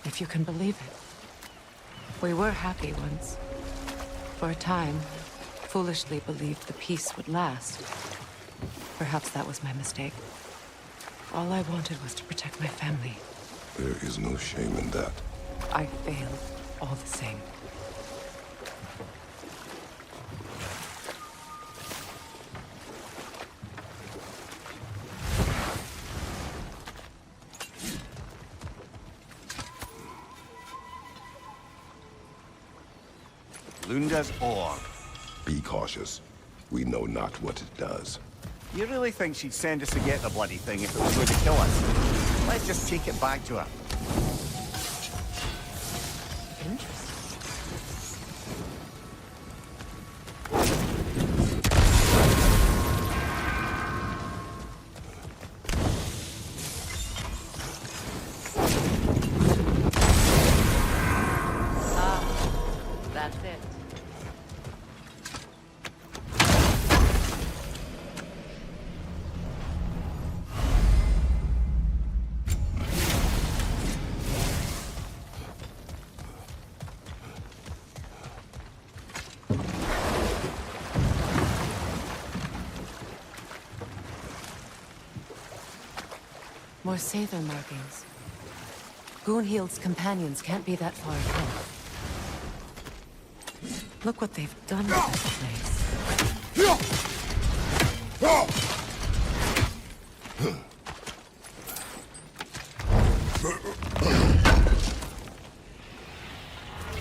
If you can believe it. We were happy once. For a time, foolishly believed the peace would last. Perhaps that was my mistake. All I wanted was to protect my family. There is no shame in that. I failed, all the same. Lunda's ore. Be cautious. We know not what it does. You really think she'd send us to get the bloody thing if it was going to kill us? Let's just take it back to her. That's it. More Sather markings. Gunhild's companions can't be that far ahead. Look what they've done with this place.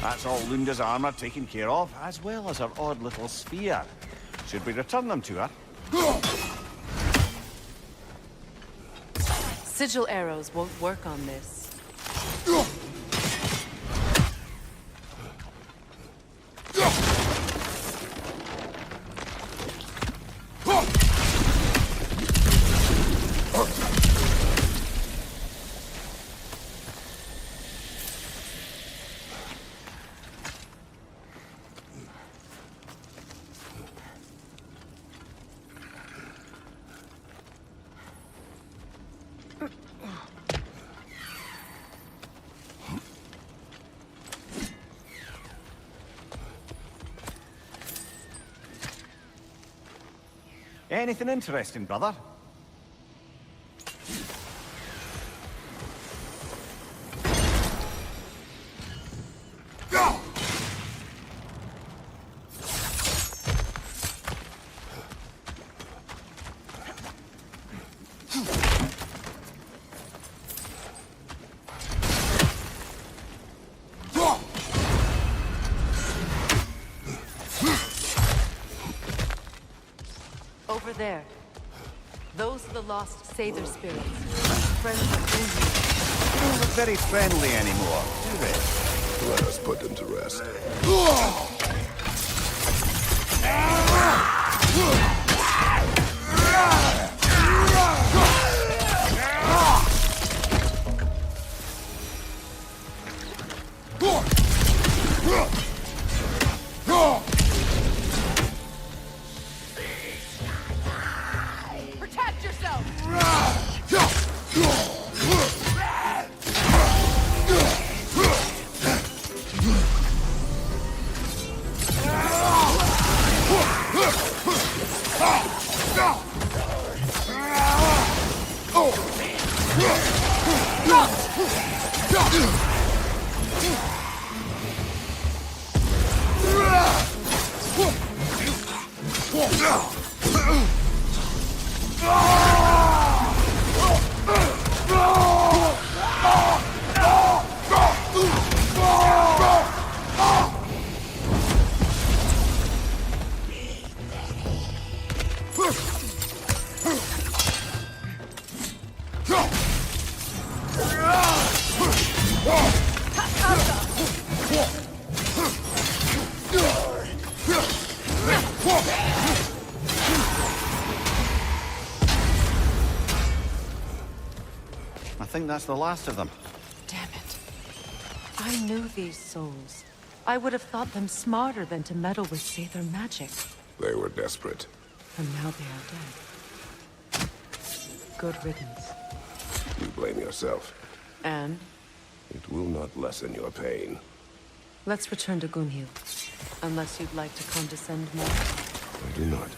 That's all Lunda's armor taken care of, as well as her odd little spear. Should we return them to her? Sigil arrows won't work on this. Anything interesting, brother? Over there. Those are the lost Satyr spirits. Friends of Uzi. They don't look very friendly anymore, do they? Let us put them to rest. Protect yourself! I think that's the last of them. Damn it. I knew these souls. I would have thought them smarter than to meddle with Satyr magic. They were desperate. And now they are dead. Good riddance. You blame yourself. And? It will not lessen your pain. Let's return to Gunhild. Unless you'd like to condescend more. I do not.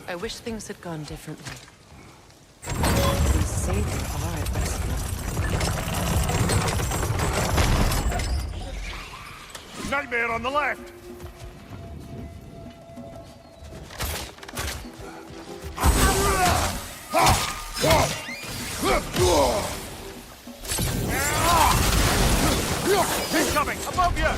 I wish things had gone differently. These Satyr are at risk now. Nightmare on the left! He's coming! Above you!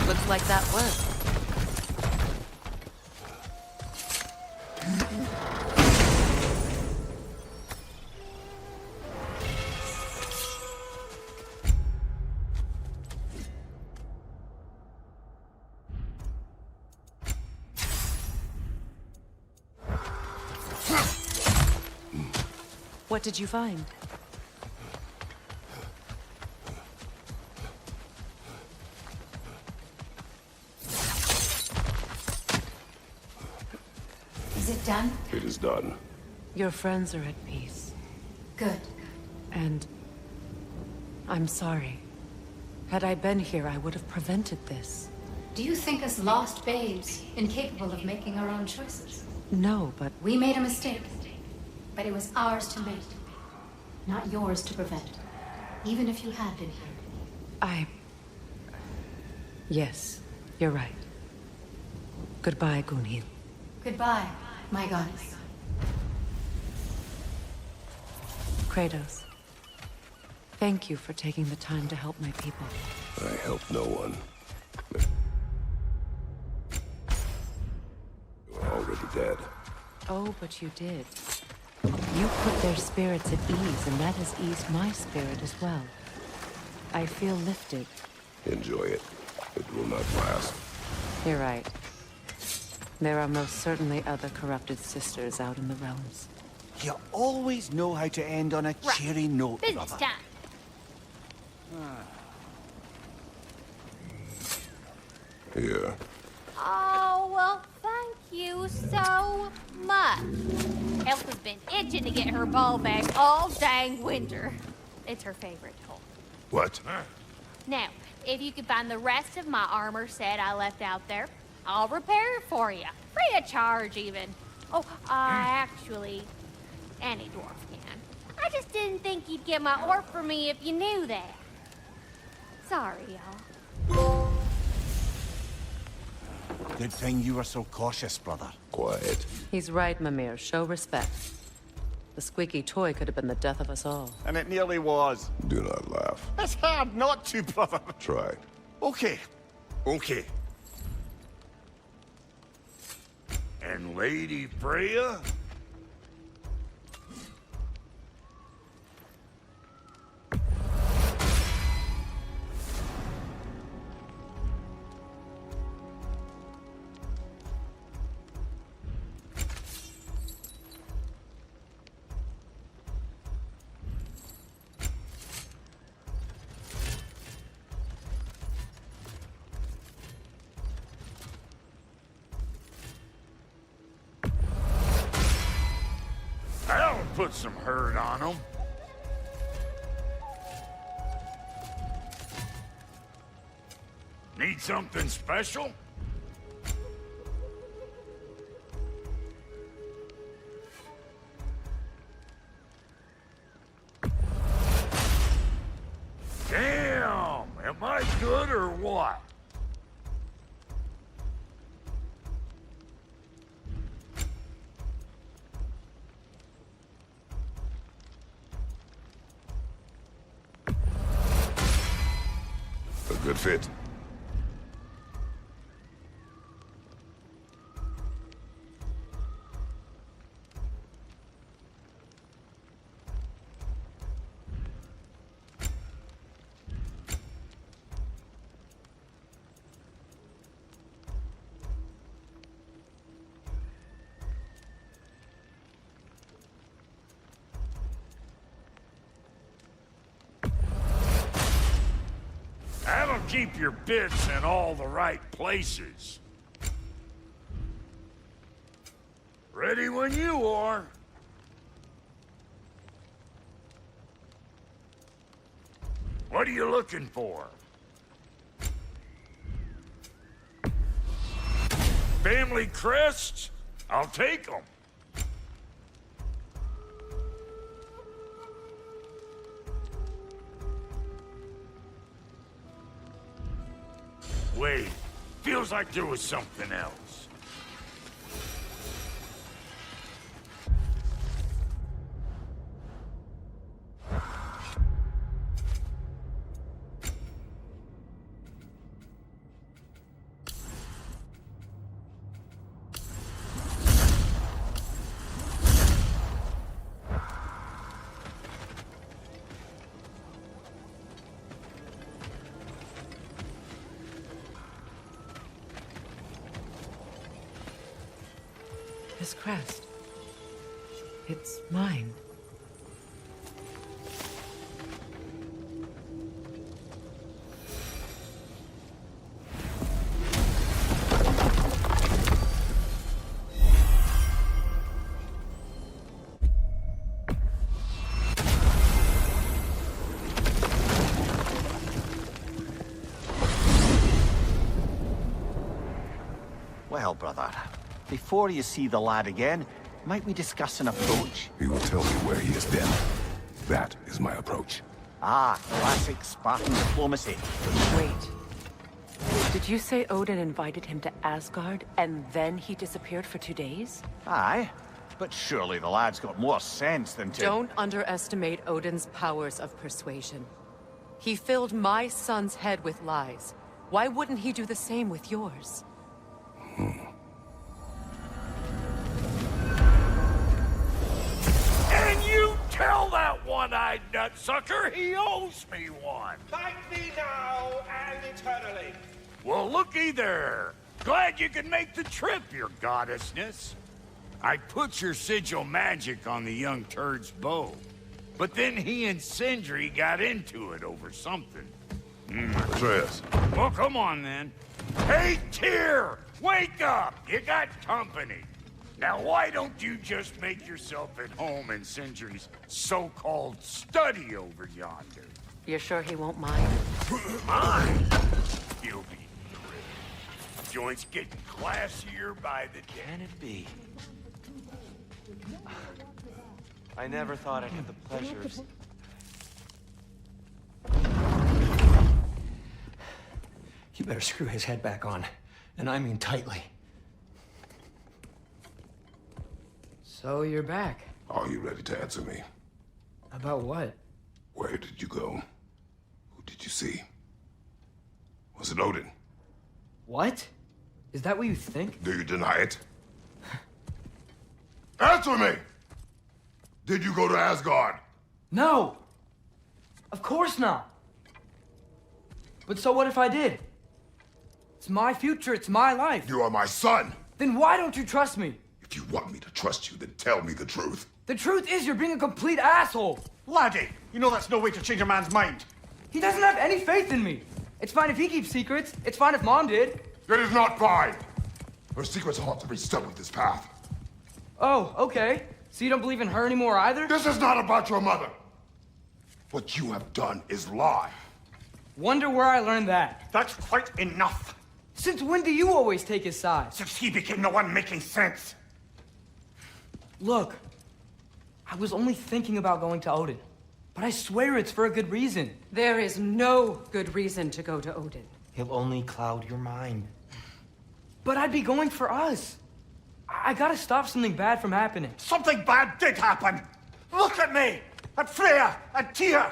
Looks like that worked. What did you find? Is it done? It is done. Your friends are at peace. Good. And I'm sorry. Had I been here, I would have prevented this. Do you think us lost babes, incapable of making our own choices? No, but We made a mistake. But it was ours to make. Not yours to prevent. Even if you had been here. Yes, you're right. Goodbye, Gunhild. Goodbye, my goddess. Kratos. Thank you for taking the time to help my people. I helped no one. You're already dead. Oh, but you did. You put their spirits at ease, and that has eased my spirit as well. I feel lifted. Enjoy it. It will not last. You're right. There are most certainly other corrupted sisters out in the realms. You always know how to end on a Right. cheery note, Business brother. time. Here. Oh, well, thank you so much. Elsa's been itching to get her ball back all dang winter. It's her favorite toy. What? Now, if you could find the rest of my armor set I left out there, I'll repair it for you. Free of charge, even. Oh, actually, any dwarf can. I just didn't think you'd get my orc for me if you knew that. Sorry, y'all. Good thing you were so cautious, brother. Quiet. He's right, Mimir. Show respect. The squeaky toy could have been the death of us all. And it nearly was. Do not laugh. It's hard not to, brother. Try. Okay. Okay. And Lady Freya? That'll put some hurt on them. Need something special? Damn! Am I good or what? A good fit. That'll keep your bits in all the right places. Ready when you are. What are you looking for? Family crests? I'll take them. Wait, feels like there was something else. This crest. It's mine. Well, brother, before you see the lad again, might we discuss an approach? He will tell me where he has been. That is my approach. Ah, classic Spartan diplomacy. Wait. Did you say Odin invited him to Asgard, and then he disappeared for 2 days? Aye, but surely the lad's got more sense than to... Don't underestimate Odin's powers of persuasion. He filled my son's head with lies. Why wouldn't he do the same with yours? And you tell that one-eyed nutsucker he owes me one. Thank thee now and eternally. Well, looky there. Glad you could make the trip, your goddessness. I put your sigil magic on the young turd's bow. But then he and Sindri got into it over something. Atreus. Well, come on then. Hey, Tyr! Wake up! You got company. Now, why don't you just make yourself at home in Sindri's so-called study over yonder? You're sure he won't mind? Mine? He'll be thrilled. Joint's getting classier by the day. Can it be? I never thought I'd have the pleasure of... You better screw his head back on, and I mean tightly. So you're back. Are you ready to answer me? About what? Where did you go? Who did you see? Was it Odin? What? Is that what you think? Do you deny it? Answer me! Did you go to Asgard? No! Of course not! But so what if I did? It's my future, it's my life. You are my son! Then why don't you trust me? If you want me to trust you, then tell me the truth. The truth is you're being a complete asshole! Laddie, you know that's no way to change a man's mind. He doesn't have any faith in me. It's fine if he keeps secrets. It's fine if Mom did. It is not fine! Her secrets ought to be stuck with this path. Oh, okay. So you don't believe in her anymore either? This is not about your mother! What you have done is lie. Wonder where I learned that. That's quite enough. Since when do you always take his side? Since he became the one making sense. Look, I was only thinking about going to Odin, but I swear it's for a good reason. There is no good reason to go to Odin. He'll only cloud your mind. But I'd be going for us. I gotta stop something bad from happening. Something bad did happen. Look at me, at Freya, and Tyr.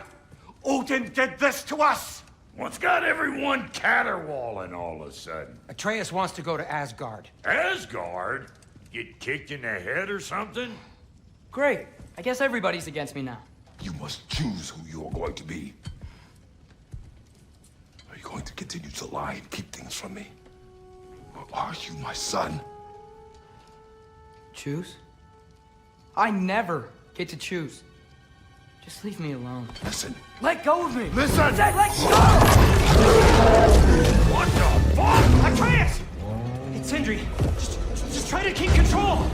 Odin did this to us. What's got everyone caterwauling all of a sudden? Atreus wants to go to Asgard. Asgard? Get kicked in the head or something? Great. I guess everybody's against me now. You must choose who you are going to be. Are you going to continue to lie and keep things from me? Or are you my son? Choose? I never get to choose. Just leave me alone. Listen. Let go of me! Listen! Say, let go! What the fuck? Atreus! It's Sindri. Just try to keep control.